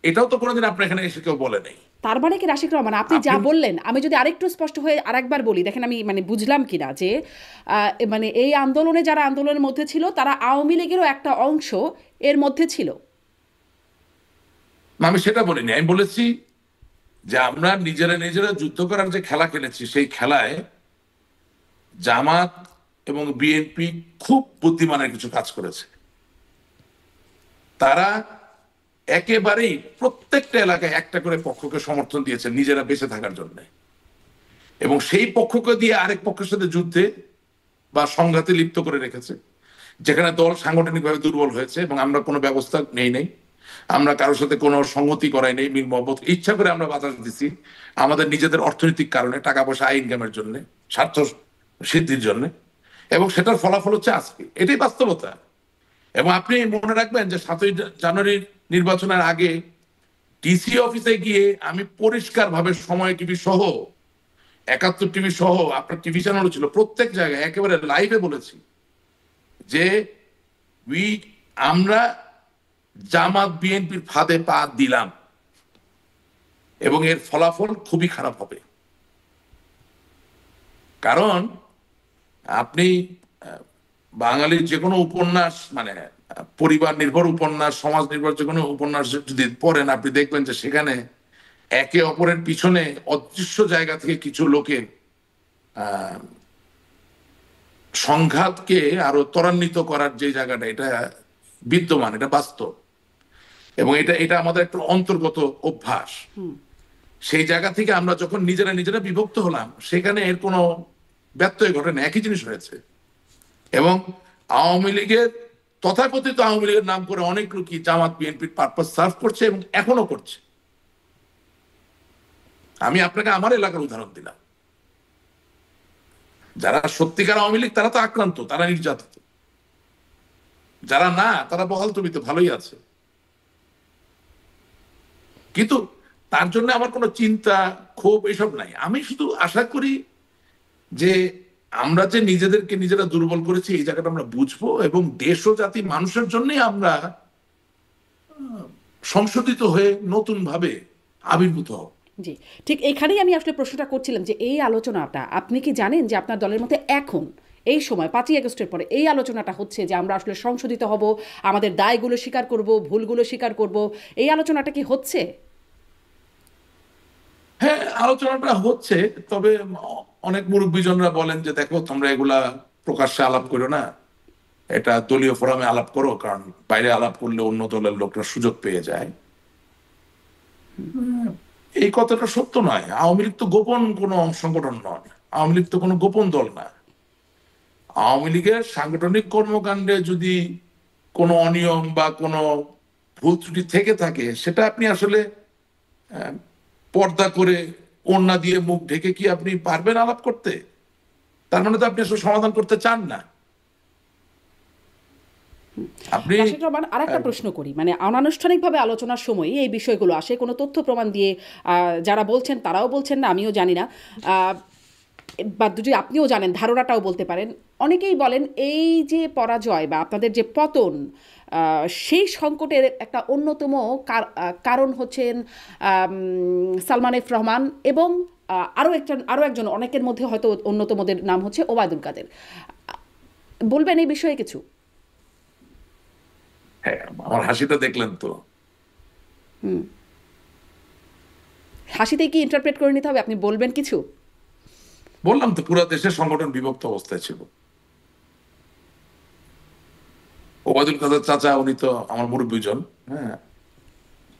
এটাও তো কোনোদিন আপনার এখানে এসে কেউ বলে নেই। তার মানে কি রাশিক রহমান, আপনি যা বললেন, আমি যদি আরেকটু স্পষ্ট হয়ে আরেকবার বলি, দেখেন আমি মানে বুঝলাম কিনা, যে মানে এই আন্দোলনে যারা আন্দোলনের মধ্যে ছিল, তারা আওয়ামী লীগেরও একটা অংশ এর মধ্যে ছিল। আমি সেটা বলিনি, আমি বলেছি যে আমরা নিজেরা যুদ্ধ করার যে খেলা খেলেছি, সেই খেলায় জামাত এবং বিএনপি খুব বুদ্ধিমানের কিছু কাজ করেছে। তারা একেবারেই প্রত্যেকটা এলাকায় একটা করে পক্ষকে সমর্থন দিয়েছে নিজেরা বেঁচে থাকার জন্য, এবং সেই পক্ষকে দিয়ে আরেক পক্ষের সাথে যুদ্ধে বা সংঘাতে লিপ্ত করে রেখেছে, যেখানে দল সাংগঠনিকভাবে দুর্বল হয়েছে এবং আমরা কোনো ব্যবস্থা নেই, আমরা কারোর সাথে কোনো সংহতি করাই নেই, মিল মহব্বত ইচ্ছা করে আমরা বাতাস দিচ্ছি আমাদের নিজেদের অর্থনৈতিক কারণে, টাকা পয়সা আয় ইনকামের জন্য, স্বার্থ সিদ্ধির জন্য, এবং সেটার ফলাফল হচ্ছে আজকে। এটাই বাস্তবতা। এবং আপনি মনে রাখবেন যে 7 জানুয়ারি নির্বাচনের আগে ডিসি অফিসে গিয়ে আমি পরিষ্কার ভাবে সময় টিভি সহ, 71 টিভি সহ, আপনার টিভি চ্যানেলও ছিল, প্রত্যেক জায়গায় একেবারে লাইভে বলেছি যে আমরা জামাত বিএনপির ফাঁদে পা দিলাম এবং এর ফলাফল খুবই খারাপ হবে। কারণ আপনি বাঙালির যে কোনো উপন্যাস, মানে পরিবার নির্ভর উপন্যাস, সমাজ নির্ভর যে কোনো উপন্যাস যদি পড়েন, আপনি দেখবেন যে সেখানে একে অপরের পিছনে অদৃশ্য জায়গা থেকে কিছু লোকের সংঘাতকে আরো ত্বরান্বিত করার যে জায়গাটা, এটা বিদ্যমান, এটা বাস্তব, এবং এটা আমাদের একটা অন্তর্গত অভ্যাস। সেই জায়গা থেকে আমরা যখন নিজেরা বিভক্ত হলাম, সেখানে এর কোনো ব্যত্যয় ঘটে না, একই জিনিস হয়েছে। এবং আওয়ামী লীগের, তথাকথিত আওয়ামী লীগের নাম করে অনেক লোকই জামাত বিএনপির পারপাস সার্ভ করছে এবং এখনো করছে। আমি আপনাকে আমার এলাকার উদাহরণ দিলাম। যারা সত্যিকার আওয়ামী লীগ তারা তো আক্রান্ত, তারা নির্যাতিত। যারা না, তারা বহাল তবিতে ভালোই আছে। কিন্তু তার জন্য আমার কোনো চিন্তা, ক্ষোভ এসব নাই। আমি শুধু আশা করি যে আমরা যে নিজেদেরকে নিজেরা দুর্বল করেছি, এই জায়গাটা আমরা বুঝবো এবং দেশ ও জাতি মানুষের জন্যই আমরা সংশোধিত হয়ে নতুন ভাবে আবির্ভূত হব। জি, ঠিক এখানেই আমি আসলে প্রশ্নটা করছিলাম যে এই আলোচনাটা, আপনি কি জানেন যে আপনার দলের মধ্যে এখন এই সময় 5ই আগস্টের পরে এই আলোচনাটা হচ্ছে যে আমরা আসলে সংশোধিত হব, আমাদের দায়গুলো স্বীকার করব, ভুলগুলো স্বীকার করব, এই আলোচনাটা কি হচ্ছে? হ্যাঁ, আলোচনাটা হচ্ছে, তবে অনেক মুরব্বীজনরা বলেন যে দেখো, তোমরা এগুলা প্রকাশ্যে আলাপ করো না, এটা দলীয় ফোরামে আলাপ করো, কারণ বাইরে আলাপ করলে অন্য দলের লোকরা সুযোগ পেয়ে যায়। এই কথাটা সত্য নয়। আওয়ামী লীগ তো গোপন কোনো সংগঠন নয়, আওয়ামী লীগ তো কোনো গোপন দল না। আওয়ামী লীগের সাংগঠনিক কর্মকাণ্ডে যদি কোনো অনিয়ম বা কোনো ভুল ত্রুটি থেকে থাকে, সেটা আপনি আসলে পর্দা করে ওড়না দিয়ে মুখ ঢেকে কি আপনি পারবেন আলাপ করতে? তার মানে তো আপনি আসলে সমাধান করতে চান না। আপনি রাশেদ রহমান, আর একটা প্রশ্ন করি, মানে অনানুষ্ঠানিকভাবে আলোচনার সময় এই বিষয়গুলো আসে, কোনো তথ্য প্রমাণ দিয়ে যারা বলছেন তারাও বলছেন না, আমিও জানি না, বা যদি আপনিও জানেন ধারণাটাও বলতে পারেন। অনেকেই বলেন এই যে পরাজয় বা আপনাদের যে পতন, সেই সংকটের একটা অন্যতম কারণ হচ্ছেন সালমান এফ রহমান এবং আরও একজন, অনেকের মধ্যে হয়তো অন্যতমদের নাম হচ্ছে ওবায়দুল কাদের। বলবেন এই বিষয়ে কিছু? হ্যাঁ, আমার হাসিটা দেখলেন তো? হাসিতেই কি ইন্টারপ্রেট করে নিতে হবে? আপনি বলবেন কিছু? বললাম তো, পুরো দেশের সংগঠন বিভক্ত অবস্থায় ছিল। ওবায়দুল কাদের চাচা, উনি তো আমার মুরব্বীজন। হ্যাঁ,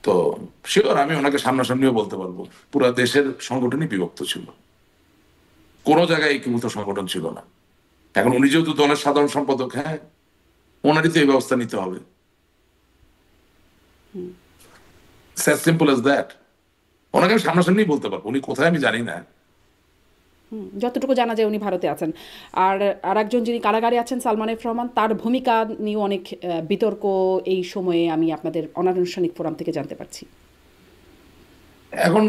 তো শিওর আমি ওনাকে সামনাসামনিও বলতে পারবো, পুরো দেশের সংগঠনই বিভক্ত ছিল, কোনো জায়গায় একীভূত সংগঠন ছিল না। এখন উনি যেহেতু দলের সাধারণ সম্পাদক, হ্যাঁ, ওনারই তো এই ব্যবস্থা নিতে হবে। Simple as that. ওনাকে আমি সামনাসামনি বলতে পারবো, উনি কোথায় আমি জানি না। যতটুকু জানা যায় উনি ভারতে আছেন। আর আরেকজন যিনি কারাগারে আছেন, সালমান এফ রহমান, তার ভূমিকা নিয়ে অনেক বিতর্ক এই সময়ে আমি আপনাদের অনানুষ্ঠানিক ফোরাম থেকে জানতে পারছি। এখন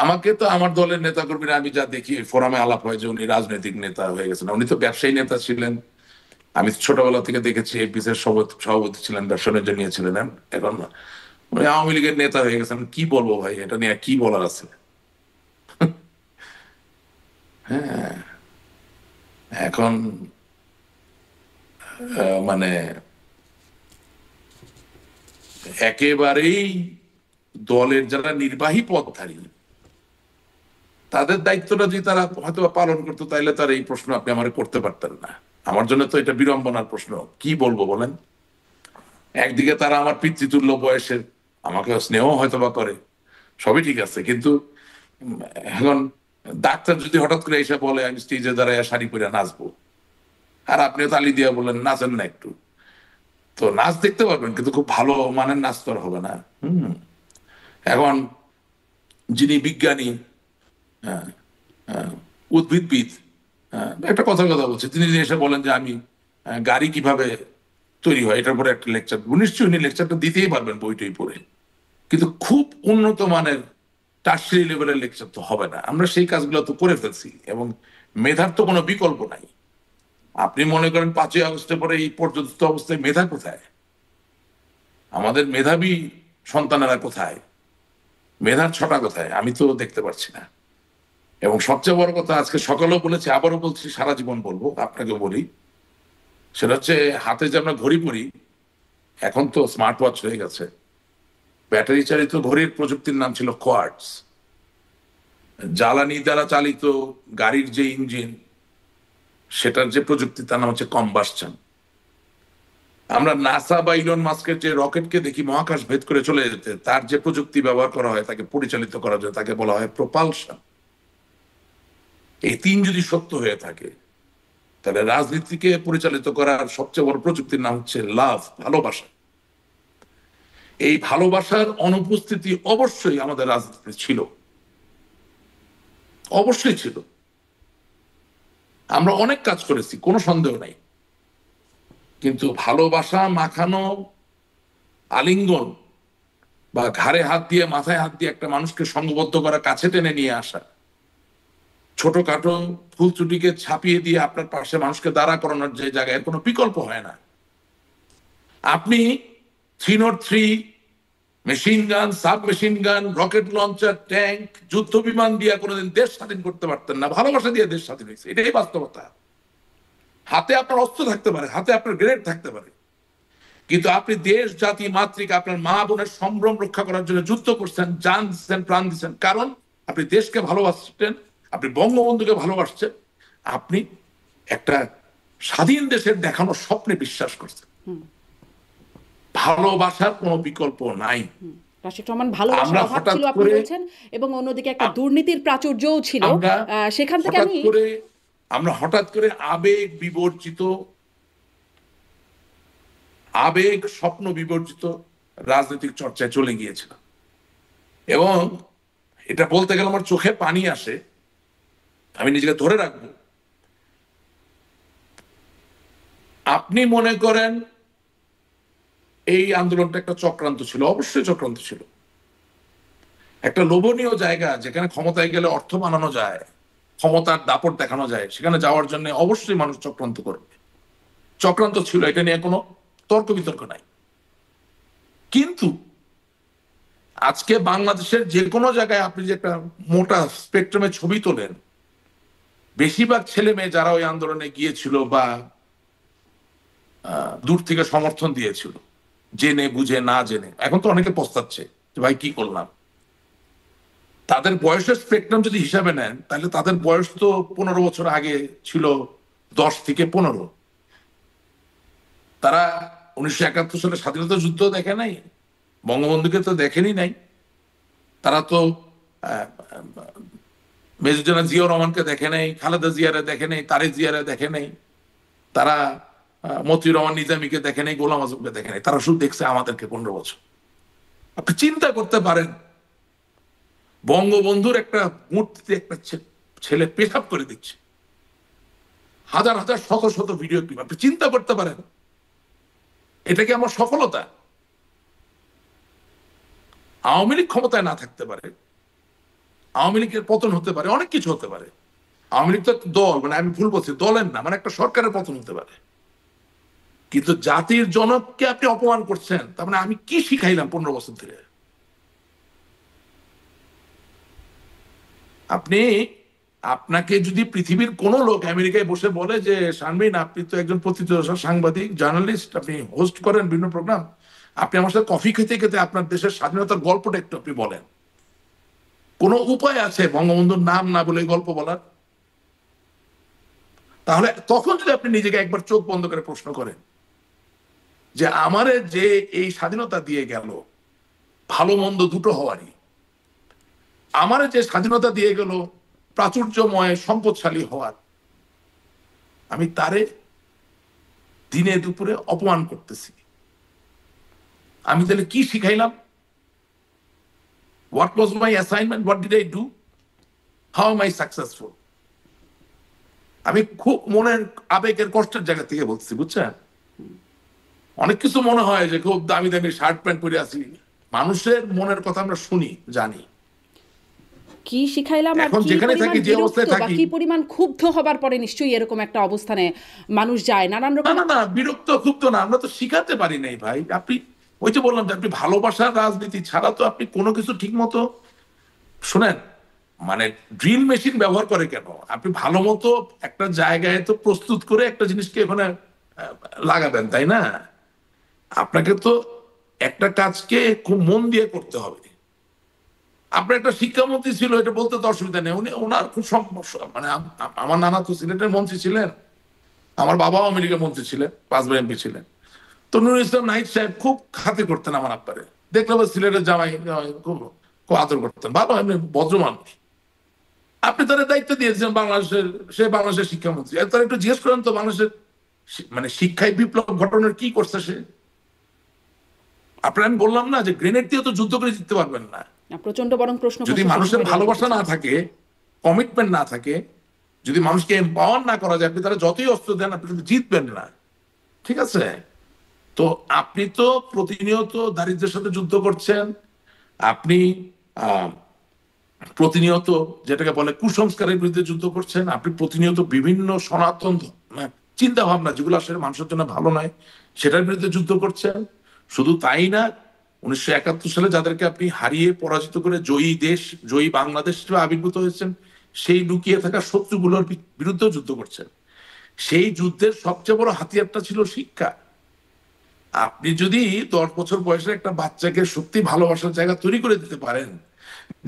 আমাকে তো আমার দলের নেতা কর্মীরা, আমি যা দেখি ফোরামে আলাপ হয় যে উনি রাজনৈতিক নেতা হয়ে গেছেন। উনি তো ব্যবসায়ী নেতা ছিলেন। আমি ছোটবেলা থেকে দেখেছি এপিসের সভাপতি ছিলেন, ব্যবসা বাণিজ্য নিয়েছিলেন। এখন উনি আওয়ামী লীগের নেতা হয়ে গেছেন। কি বলবো ভাই, এটা নিয়ে কি বলার আছে? হ্যাঁ, এখন মানে একেবারেই দলের যারা নির্বাহী পদধারী, তাদের দায়িত্বটা যদি তারা হয়তো পালন করতো, তাইলে তার এই প্রশ্ন আপনি আমার করতে পারতেন না। আমার জন্য তো এটা বিড়ম্বনার প্রশ্ন। কি বলবো বলেন? একদিকে তারা আমার পিতৃতুল্য বয়সের, আমাকে স্নেহ হয়তো বা করে, সবই ঠিক আছে, কিন্তু এখন ডাক্তার যদি হঠাৎ করে এসে বলে আমি স্টেজে দাঁড়ায় শাড়ি পরে নাচবো, আর আপনিও তালি দিয়ে বললেন নাচেন না একটু, তো নাচ দেখতে পারবেন কিন্তু খুব ভালো মানের নাচ তো আর হবে না। এখন যিনি বিজ্ঞানী, হ্যাঁ, উদ্ভিদবিদ, একটা কথা বলছে, তিনি যে এসে বলেন যে আমি গাড়ি কিভাবে তৈরি হয় এটার উপরে একটা লেকচার, নিশ্চয়ই উনি লেকচারটা দিতেই পারবেন বই টই পড়ে, কিন্তু খুব উন্নত মানের টার্সিয়ারি লেভেলের লেকচার তো হবে না। আমরা সেই কাজগুলো তো করে ফেলছি, এবং মেধার তো কোনো বিকল্প নাই। আপনি মনে করেন 5ই আগস্টের পরে এই পর্যন্ত অবস্থায় মেধা কোথায়? আমাদের মেধাবী সন্তানেরা কোথায়? মেধার ছটা কোথায়? আমি তো দেখতে পাচ্ছি না। এবং সবচেয়ে বড় কথা, আজকে সকালেও বলেছি, আবারও বলছি, সারা জীবন বলবো, আপনাকে বলি, সেটা হচ্ছে হাতে যে আমরা ঘড়ি পরি, এখন তো স্মার্ট ওয়াচ হয়ে গেছে। ব্যাটারি চালিত ঘড়ির প্রযুক্তির নাম ছিল কোয়ার্টস। জ্বালানি দ্বারা চালিত গাড়ির যে ইঞ্জিন, সেটার যে প্রযুক্তি, তার নাম হচ্ছে কম্বাসশন। আমরা নাসা বা ইলন মাস্কের যে রকেটকে দেখি মহাকাশ ভেদ করে চলে যেতে, তার যে প্রযুক্তি ব্যবহার করা হয় তাকে পরিচালিত করার জন্য, তাকে বলা হয় প্রপালশন। এই তিন যদি সত্য হয়ে থাকে, তাহলে রাজনীতিকে পরিচালিত করার সবচেয়ে বড় প্রযুক্তির নাম হচ্ছে লাভ, ভালোবাসা। এই ভালোবাসার অনুপস্থিতি অবশ্যই আমাদের রাজনীতিতে ছিল, অবশ্যই ছিল। আমরা অনেক কাজ করেছি, কোনো সন্দেহ নাই, কিন্তু ভালোবাসা মাখানো আলিঙ্গন বা ঘাড়ে হাত দিয়ে মাথায় হাত দিয়ে একটা মানুষকে সংঘবদ্ধ করা, কাছে টেনে নিয়ে আসা, ছোটখাটো ভুল ত্রুটিকে ছাপিয়ে দিয়ে আপনার পাশে মানুষকে দাঁড়া করানোর যে জায়গায় কোনো বিকল্প হয় না। আপনি 303 machine gun, sub machine gun, rocket launcher, tank, যুদ্ধ বিমান দিয়ে কোনোদিন দেশ স্বাধীন করতে পারতেন না। ভালোবাসা দিয়ে দেশ স্বাধীন হয়েছে, এটাই বাস্তবতা। হাতে আপনার অস্ত্র থাকতে পারে, হাতে আপনার গ্রেনেড থাকতে পারে, কিন্তু আপনি দেশ, জাতি, মাতৃকা, আপনার মা বোনের সম্ভ্রম রক্ষা করার জন্য যুদ্ধ করছেন, জান দিচ্ছেন, প্রাণ দিচ্ছেন, কারণ আপনি দেশকে ভালোবাসছেন, আপনি বঙ্গবন্ধুকে ভালোবাসছেন, আপনি একটা স্বাধীন দেশের দেখানো স্বপ্নে বিশ্বাস করছেন। ভালোবাসার কোনো বিকল্প নাই। রাশিদ রহমান, ভালোবাসার অভাব ছিল আপনি বলছেন, এবং অন্যদিকে একটা দুর্নীতির প্রাচুর্যও ছিল। সেখান থেকে আমরা হঠাৎ করে আবেগ বিবর্জিত, আবেগ স্বপ্ন বিবর্জিত রাজনৈতিক চর্চায় চলে গিয়েছিল। এবং এটা বলতে গেলে আমার চোখে পানি আসে, আমি নিজেকে ধরে রাখবো। আপনি মনে করেন এই আন্দোলনটা একটা চক্রান্ত ছিল? অবশ্যই চক্রান্ত ছিল। একটা লোভনীয় জায়গা যেখানে ক্ষমতায় গেলে অর্থ বানানো যায়, ক্ষমতার দাপট দেখানো যায়, সেখানে যাওয়ার জন্য অবশ্যই মানুষ চক্রান্ত করবে। চক্রান্ত ছিল, এটা নিয়ে কোনো তর্ক বিতর্ক নাই। কিন্তু আজকে বাংলাদেশের যে কোনো জায়গায় আপনি যে একটা মোটা স্পেকট্রামে ছবি তোলেন, বেশিরভাগ ছেলে মেয়ে যারা ওই আন্দোলনে গিয়েছিল বা দূর থেকে সমর্থন দিয়েছিল, জেনে বুঝে না জেনে, এখন তো অনেকে পস্তাচ্ছে যে ভাই কি করলাম। তাদের বয়সের স্পেকট্রাম যদি হিসাবে নেন, তাহলে তাদের বয়স তো 15 বছর আগে ছিল 10 থেকে 15। তারা 1971 সালে স্বাধীনতা যুদ্ধ দেখে নাই, বঙ্গবন্ধুকে তো দেখেনি নাই। তারা তো মেজর জেনারেল জিয়াউর রহমানকে দেখে নাই, খালেদা জিয়ারে দেখে নাই, তারেক জিয়ারে দেখে নাই, তারা মতিউর রহমান নিজামীকে দেখে নাই, গোলাম আজমকে দেখে নাই। তারা শুধু দেখছে আমাদেরকে 15 বছর। আপনি চিন্তা করতে পারেন, বঙ্গবন্ধুর একটা মূর্তিতে একটা ছেলে পেশাব করে দিচ্ছে, হাজার হাজার শত শত ভিডিও ক্লিপ। আপনি চিন্তা করতে পারেন, এটা কি আমার সফলতা? আওয়ামী লীগ ক্ষমতায় না থাকতে পারে, আওয়ামী লীগের পতন হতে পারে, অনেক কিছু হতে পারে। আওয়ামী লীগ তো দল, মানে আমি ভুল বলছি, দলের না, মানে একটা সরকারের পতন হতে পারে। কিন্তু জাতির জনককে আপনি অপমান করছেন, তার মানে আমি কি শিখাইলাম 15 বছর ধরে? আপনি, আপনাকে যদি পৃথিবীর কোন লোক আমেরিকায় বসে বলে যে শারমিন আপনি তো একজন প্রথিতযশা সাংবাদিক, জার্নালিস্ট, আপনি হোস্ট করেন বিভিন্ন প্রোগ্রাম, আপনি আমার সাথে কফি খেতে খেতে আপনার দেশের স্বাধীনতার গল্পটা একটু আপনি বলেন, কোন উপায় আছে বঙ্গবন্ধুর নাম না বলে গল্প বলার? তাহলে তখন যদি আপনি নিজেকে একবার চোখ বন্ধ করে প্রশ্ন করেন যে আমারে যে এই স্বাধীনতা দিয়ে গেল, ভালো মন্দ দুটো হওয়ারই, আমারে যে স্বাধীনতা দিয়ে গেল প্রাচুর্যময় সম্পদশালী হওয়ার, আমি তারে দিনে দুপুরে অপমান করতেছি। আমি তাহলে কি শিখাইলাম? What was my assignment? What did I do? How am I successful? আমি খুব মনের আবেগের কষ্টের জায়গা থেকে বলছি, বুঝছেন? অনেক কিছু মনে হয় যে খুব দামি দামি শার্ট প্যান্ট পরে আছি, মানুষের মনের কথা আমরা শুনি, জানি। কি শিখাইলাম আর এখন কি যেখানে পরিমাণ থাকি, যে বিরক্ত অবস্থায় বা থাকি, কি পরিমাণ ক্ষুব্ধ হবার পরে নিশ্চয়ই এরকম একটা অবস্থানে মানুষ যায় নানান না রকম। না না, বিরক্ত ক্ষুব্ধ না, আমরা তো শিখাতে পারি নাই ভাই। আপনি ওই যে বললাম যে আপনি ভালোবাসার রাজনীতি ছাড়া তো আপনি কোনো কিছু ঠিক মতো শুনেন, মানে ড্রিল মেশিন ব্যবহার করে কেন? আপনি ভালো মতো একটা জায়গায় তো প্রস্তুত করে একটা জিনিসকে ওখানে লাগাবেন, তাই না? আপনাকে তো একটা কাজকে খুব মন দিয়ে করতে হবে। আপনার একটা শিক্ষামন্ত্রী ছিল, এটা বলতে তো অসুবিধা নেই, উনি ওনার খুব সমস্যা, মানে আমার নানা তো সিলেটের মন্ত্রী ছিলেন, আমার বাবাও আওয়ামী লীগের মন্ত্রী ছিলেন, 5 বার এমপি ছিলেন। তো নুরুল ইসলাম নাহিদ সাহেব খুব খাতির করতেন আমার আব্বারে, দেখলাম সিলেটের জামাই খুব খুব আদর করতেন, ভালো এমনি ভদ্র মানুষ। আপনি তারা দায়িত্ব দিয়েছেন বাংলাদেশের, সে বাংলাদেশের শিক্ষামন্ত্রী, তারা একটু জিজ্ঞেস করেন তো বাংলাদেশের মানে শিক্ষায় বিপ্লব ঘটনার কি করছে সে? আপনার আমি বললাম না যে গ্রেনেড দিয়ে তো যুদ্ধ করে জিততে পারবেন না। প্রচন্ড বরং প্রশ্ন যদি মানুষের ভালোবাসা না থাকে, কমিটমেন্ট না থাকে, যদি মানুষকে এম্পাওয়ার না করা যায়, আপনি তারা যতই অস্ত্র দেন আপনি কিন্তু জিতবেন না। ঠিক আছে? তো আপনি তো প্রতিনিয়ত দারিদ্র্যের সাথে যুদ্ধ করছেন, আপনি প্রতিনিয়ত যেটাকে বলে কুসংস্কারের বিরুদ্ধে যুদ্ধ করছেন, আপনি প্রতিনিয়ত বিভিন্ন সনাতন চিন্তা ভাবনা যেগুলো আসলে মানুষের জন্য ভালো নয় সেটার বিরুদ্ধে যুদ্ধ করছেন। শুধু তাই না, 1971 সালে যাদেরকে আপনি হারিয়ে পরাজিত করে জয়ী দেশ, জয়ী বাংলাদেশ হিসেবে আবির্ভূত হয়েছেন, সেই লুকিয়ে থাকা শত্রুগুলোর বিরুদ্ধেও যুদ্ধ করছেন। সেই যুদ্ধের সবচেয়ে বড় হাতিয়ারটা ছিল শিক্ষা। আপনি যদি 10 বছর বয়সের একটা বাচ্চাকে সত্যি ভালোবাসার জায়গা তৈরি করে দিতে পারেন,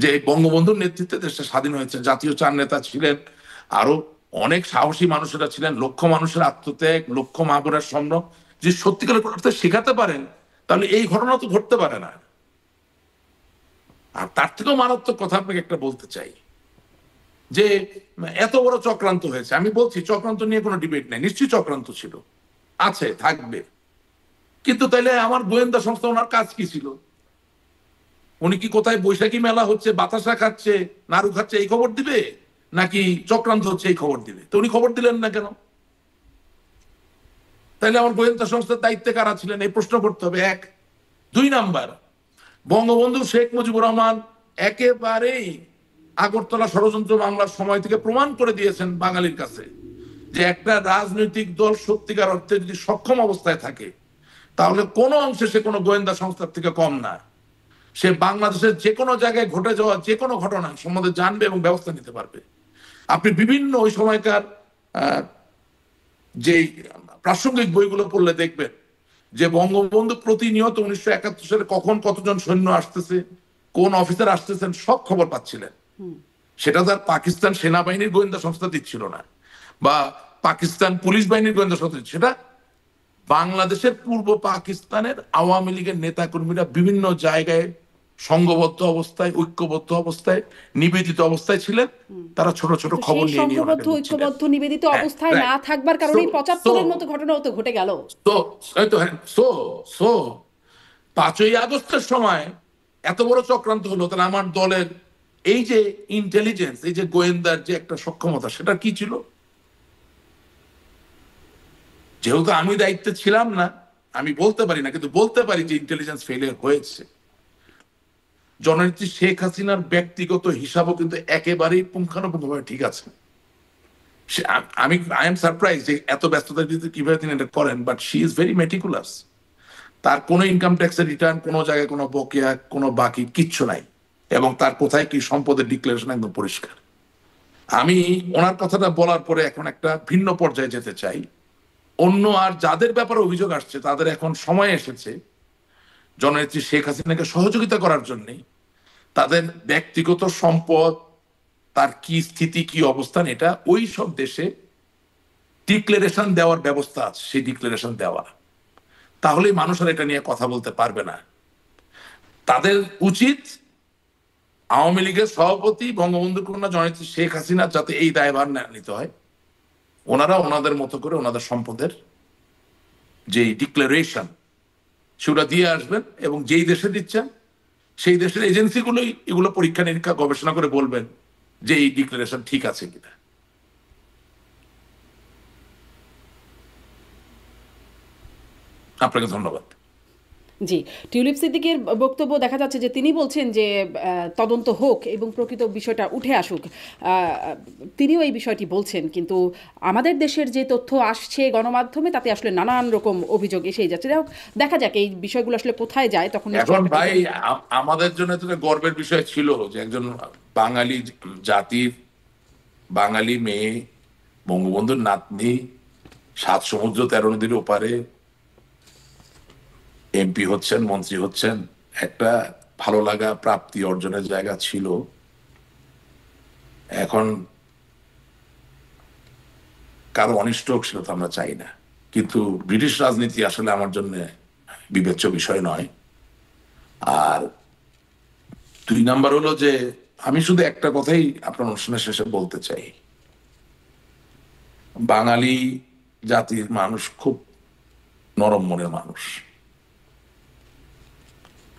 যে বঙ্গবন্ধুর নেতৃত্বে দেশটা স্বাধীন হয়েছে, জাতীয় চার নেতা ছিলেন, আরো অনেক সাহসী মানুষেরা ছিলেন, লক্ষ মানুষের আত্মত্যাগ, লক্ষ মা বোনের স্বপ্ন, যে সত্যিকারের অর্থে শেখাতে পারেন, তাহলে এই ঘটনা তো ঘটতে পারে না। আর তার থেকেও মারাত্মক কথা আপনাকে একটা বলতে চাই, যে এত বড় চক্রান্ত হয়েছে, আমি বলছি চক্রান্ত নিয়ে কোনো ডিবেট নেই, নিশ্চয়ই চক্রান্ত ছিল, আছে, থাকবে। কিন্তু তাইলে আমার গোয়েন্দা সংস্থা, ওনার কাজ কি ছিল? উনি কি কোথায় বৈশাখী মেলা হচ্ছে, বাতাসা খাচ্ছে, নাড়ু খাচ্ছে এই খবর দিবে, নাকি চক্রান্ত হচ্ছে এই খবর দিবে? তো উনি খবর দিলেন না কেন? তাইলে আমার গোয়েন্দা সংস্থার দায়িত্বে কারা ছিলেন, এই প্রশ্ন করতে হবে। এক। দুই নাম্বার, বঙ্গবন্ধু শেখ মুজিবুর রহমান একেবারেই আগরতলা ষড়যন্ত্র বাংলার সময় থেকে প্রমাণ করে দিয়েছেন বাঙালির কাছে যে একটা রাজনৈতিক দল সত্যিকার অর্থে যদি সক্ষম অবস্থায় থাকে, তাহলে কোনো অংশে সে কোনো গোয়েন্দা সংস্থার থেকে কম না। সে বাংলাদেশের যে কোনো জায়গায় ঘটে যাওয়া যে কোনো ঘটনা সম্বন্ধে জানবে এবং ব্যবস্থা নিতে পারবে। আপনি বিভিন্ন ওই সময়কার যে প্রাসঙ্গিক বইগুলো পড়লে দেখবেন যে বঙ্গবন্ধু প্রতিনিয়ত 1971 সালে কখন কতজন সৈন্য আসতেছে, কোন অফিসার আসতেছেন, সব খবর পাচ্ছিলেন। সেটা তার পাকিস্তান সেনাবাহিনীর গোয়েন্দা সংস্থা দিচ্ছিল না, বা পাকিস্তান পুলিশ বাহিনীর গোয়েন্দা সংস্থা, সেটা বাংলাদেশের পূর্ব পাকিস্তানের আওয়ামী লীগের নেতাকর্মীরা বিভিন্ন জায়গায় সংঘবদ্ধ অবস্থায়, ঐক্যবদ্ধ অবস্থায়, নিবেদিত অবস্থায় ছিলেন। তারা ছোট ছোট তো খবর সেই নিয়ে নিয়ে সংঘবদ্ধ ঐক্যবদ্ধ নিবেদিত অবস্থায় না থাকবার কারণেই 75-এর মতো ঘটনাও তো ঘটে গেল। সো 5ই আগস্টের সময় এত বড় চক্রান্ত হলো, তাহলে আমার দলের এই যে ইন্টেলিজেন্স, এই যে গোয়েন্দার যে একটা সক্ষমতা, সেটা কি ছিল? যেহেতু আমি দায়িত্বে ছিলাম না, আমি বলতে পারি না, কিন্তু বলতে পারি যে ইন্টেলিজেন্স ফেলিয়ার হয়েছে। জননেত্রী শেখ হাসিনার ব্যক্তিগত হিসাবও কিন্তু একেবারেই পুঙ্খানুপুঙ্খভাবে ঠিক আছে। আই এম সারপ্রাইজ যে এত ব্যস্ততার ভিতরে কিভাবে তিনি এটা করেন, but she is very meticulous. তার কোনো ইনকাম ট্যাক্সের রিটার্ন, কোনো জায়গায় কোনো বকেয়া, কোনো বাকি কিচ্ছু নাই, এবং তার কোথায় কি সম্পদের ডিক্লারেশন একদম পরিষ্কার। আমি ওনার কথাটা বলার পরে এখন একটা ভিন্ন পর্যায়ে যেতে চাই। অন্য আর যাদের ব্যাপারে অভিযোগ আসছে, তাদের এখন সময় এসেছে জননেত্রী শেখ হাসিনাকে সহযোগিতা করার জন্য তাদের ব্যক্তিগত সম্পদ, তার কি স্থিতি, কি অবস্থান, এটা ওই সব দেশে ডিক্লারেশন দেওয়ার ব্যবস্থা আছে, সেই ডিক্লারেশন দেওয়া। তাহলেই মানুষ আর এটা নিয়ে কথা বলতে পারবে না। তাদের উচিত আওয়ামী লীগের সভাপতি বঙ্গবন্ধু কন্যা জননেত্রী শেখ হাসিনা যাতে এই দায়ভার নিতে হয়, ওনারা ওনাদের মতো করে ওনাদের সম্পদের যে ডিক্লারেশন সেটা দিয়ে আসবেন, এবং যেই দেশে দিচ্ছেন সেই দেশের এজেন্সিগুলোই এগুলো পরীক্ষা নিরীক্ষা গবেষণা করে বলবেন যে এই ডিক্লারেশন ঠিক আছে কিনা। আপনাকে ধন্যবাদ। জি, টিউলিপ সিদ্দিকের বক্তব্য দেখা যাচ্ছে যে তিনি বলছেন যে তদন্ত হোক এবং প্রকৃত বিষয়টা উঠে আসুক। তিনিও এই বিষয়টি বলছেন, কিন্তু আমাদের দেশের যে তথ্য আসছে গণমাধ্যমে, তাতে আসলে নানান রকম অভিযোগ এসেই যাচ্ছে। দেখা যাক এই বিষয়গুলো আসলে কোথায় যায় তখন। এখন ভাই, আমাদের জন্য তো গর্বের বিষয় ছিল যে একজন বাঙালি জাতির, বাঙালি মেয়ে, বঙ্গবন্ধুর নাতনি, 7 সমুদ্র 13 নদীর ওপারে এমপি হচ্ছেন, মন্ত্রী হচ্ছেন, একটা ভালো লাগা, প্রাপ্তি অর্জনের জায়গা ছিল। এখন কারো অনিষ্ট হোক সেটা তো আমরা চাই না, কিন্তু ব্রিটিশ রাজনীতি আসলে আমার জন্য বিবেচ্য বিষয় নয়। আর 2 নাম্বার হলো যে আমি শুধু একটা কথাই আপনার অনুষ্ঠানের শেষে বলতে চাই, বাঙালি জাতির মানুষ খুব নরম মনের মানুষ।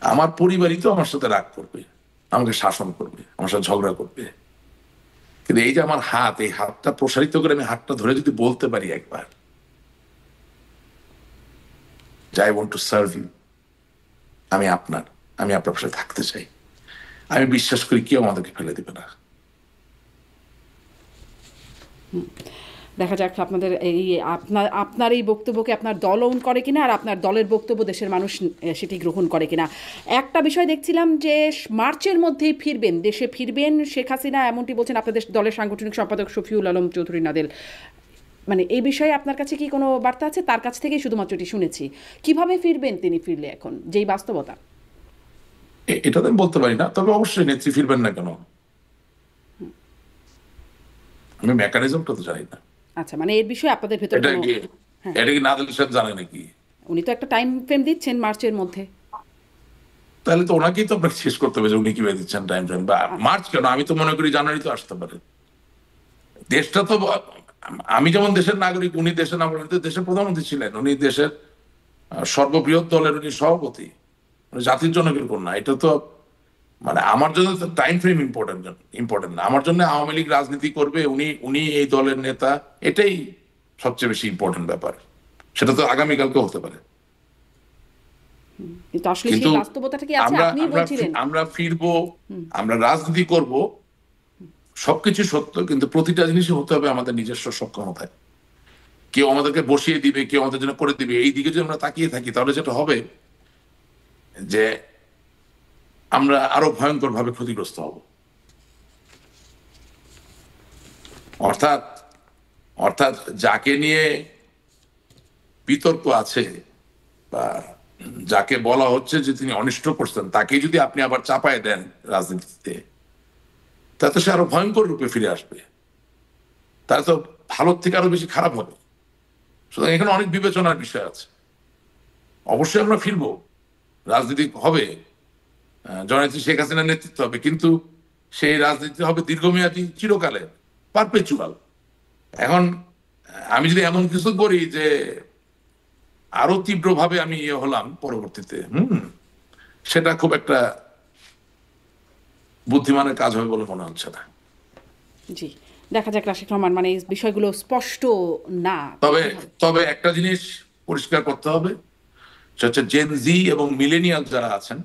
আমার পরিবারই তো আমার সাথে রাগ করবে, আমাকে শাসন করবে, আমার সাথে ঝগড়া করবে, কিন্তু এই যে আমার হাত, এই হাতটা প্রসারিত করে আমি হাতটা ধরে যদি বলতে পারি একবার, I want to serve you, আমি আপনার সাথে থাকতে চাই, আমি বিশ্বাস করি কেউ আমাদেরকে ফেলে দিবে না। দেখা যাক আপনাদের এই আপনার এই বক্তব্যকে আপনার দল ওন করে কিনা, আর আপনার দলের বক্তব্য দেশের মানুষ সেটি গ্রহণ করে কিনা। একটা বিষয় দেখছিলাম যে মার্চের মধ্যেই ফিরবেন, দেশে ফিরবেন শেখ হাসিনা, এমনটি বলছেন আপনাদের দলের সাংগঠনিক সম্পাদক শফিউল আলম চৌধুরী নাদেল। মানে এই বিষয়ে আপনার কাছে কি কোনো বার্তা আছে? তার কাছ থেকেই শুধুমাত্র এটি শুনেছি। কিভাবে ফিরবেন তিনি, ফিরলে এখন যেই বাস্তবতা? এটা তো আমি বলতে পারি না, তবে অবশ্যই নেত্রী ফিরবেন না কেন, আমি মেকানিজমটা তো জানি না। আচ্ছা, মানে এর বিষয়ে আপনাদের ভেতরে এটা কি নাদিল সাহেব জানে নাকি? উনি তো একটা টাইম ফ্রেম দিচ্ছেন মার্চের মধ্যে, তাহলে তো ওনাকেই তো আপনাকে শেষ করতে হবে যে উনি কিভাবে দিচ্ছেন টাইম ফ্রেম। বা মার্চ কেন, আমি তো মনে করি জানুয়ারি তো আসতে পারে। দেশটা তো, আমি যেমন দেশের নাগরিক, উনি দেশের নাগরিক, দেশের প্রধানমন্ত্রী ছিলেন, উনি দেশের সর্ববৃহৎ দলের উনি সভাপতি, জাতির জনকের কন্যা। এটা তো মানে আমার জন্য তো টাইম ফ্রেম ইম্পর্টেন্ট না, আমার জন্য আওয়ামী লীগ রাজনীতি করবে, উনি উনি এই দলের নেতা, এটাই সবচেয়ে বেশি ইম্পর্টেন্ট ব্যাপার। সেটা তো আগামীকালকে হতে পারে, কিন্তু আসলে কিন্তু সেই বাস্তবতাটা কি আছে? আমরা আপনি আমরা বলছিলেন আমরা ফিরবো, আমরা রাজনীতি করব, সবকিছু সত্য, কিন্তু প্রতিটা জিনিসই হতে হবে আমাদের নিজস্ব সক্ষমতায়। কেউ আমাদেরকে বসিয়ে দিবে, কেউ আমাদের জন্য করে দিবে, এই দিকে যদি আমরা তাকিয়ে থাকি তাহলে যেটা হবে যে আমরা আরো ভয়ঙ্কর ভাবে ক্ষতিগ্রস্ত হব। অর্থাৎ অর্থাৎ যাকে নিয়ে বিতর্ক আছে বা যাকে বলা হচ্ছে যে তিনি অনিষ্ট করছেন, তাকে যদি আপনি আবার চাপায় দেন রাজনীতিতে, তাতে সে আরো ভয়ঙ্কর রূপে ফিরে আসবে, তাহলে তো ভালোর থেকে আরো বেশি খারাপ হবে। সুতরাং এখানে অনেক বিবেচনার বিষয় আছে। অবশ্যই আমরা ফিরবো, রাজনীতি হবে, জননেত্রী শেখ হাসিনার নেতৃত্ব হবে, কিন্তু সেই রাজনীতি হবে দীর্ঘমেয়াদী, চিরকালে, পারপেচুয়াল। এখন আমি যদি এমন কিছু করি যে আরো তীব্রভাবে আমি হলাম পরবর্তীতে, সেটা খুব একটা বুদ্ধিমানের কাজ হবে বলে মনে হচ্ছে না। জি, দেখা যাক রাশিদ রহমান, মানে এই বিষয়গুলো স্পষ্ট না। তবে তবে একটা জিনিস পরিষ্কার করতে হবে, সেটা হচ্ছে জেন জি এবং মিলেনিয়াল যারা আছেন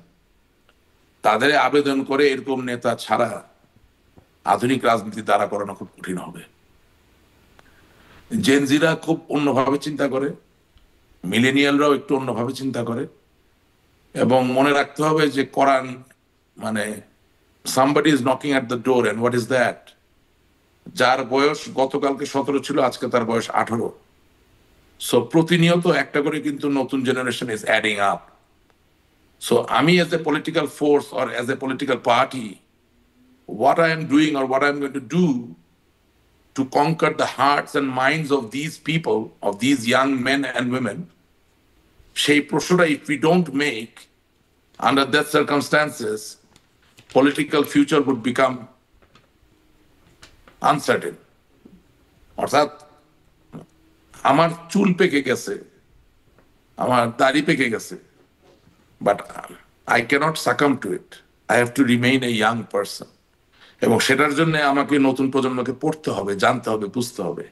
তাদের আবেদন করে এরকম নেতা ছাড়া আধুনিক রাজনীতি দ্বারা করানো খুব কঠিন হবে। জেনজিরা খুব অন্যভাবে চিন্তা করে, মিলেনিয়ালরাও একটু অন্যভাবে চিন্তা করে, এবং মনে রাখতে হবে যে কোরআন মানে somebody is knocking at the door and what is that? যার বয়স গতকালকে 17 ছিল, আজকে তার বয়স 18। সো প্রতিনিয়ত একটা করে কিন্তু নতুন generation is adding up. So আমি as a political force or as a political party, what I am doing or what I am going to do to conquer the hearts and minds of these people, of these young men and women, সেই প্রশ্নটা if we don't make under that circumstances, political future would become uncertain. অর্থাৎ আমার চুল পেকে গেছে, আমার দাড়ি পেকে গেছে, but I cannot succumb to it. I have to remain a young person. এবং সেটার জন্য আমাকে নতুন প্রজন্মকে পড়তে হবে, জানতে হবে, বুঝতে হবে।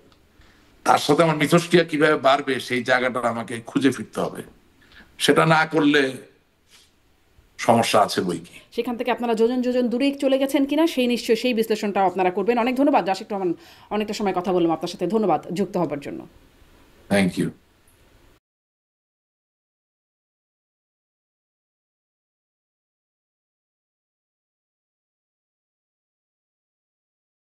তার সাথে আমার মিথস্ক্রিয়া কিভাবে বাড়বে সেই জায়গাটা আমাকে খুঁজে ফিরতে হবে। সেটা না করলে সমস্যা আছে বই কি। সেখান থেকে আপনারা যোজন যোজন দূরে চলে গেছেন কিনা সেই নিশ্চয়ই সেই বিশ্লেষণটাও আপনারা করবেন। অনেক ধন্যবাদ রাশিদ রহমান, অনেকটা সময় কথা বললাম আপনার সাথে। ধন্যবাদ যুক্ত হবার জন্য। Thank you.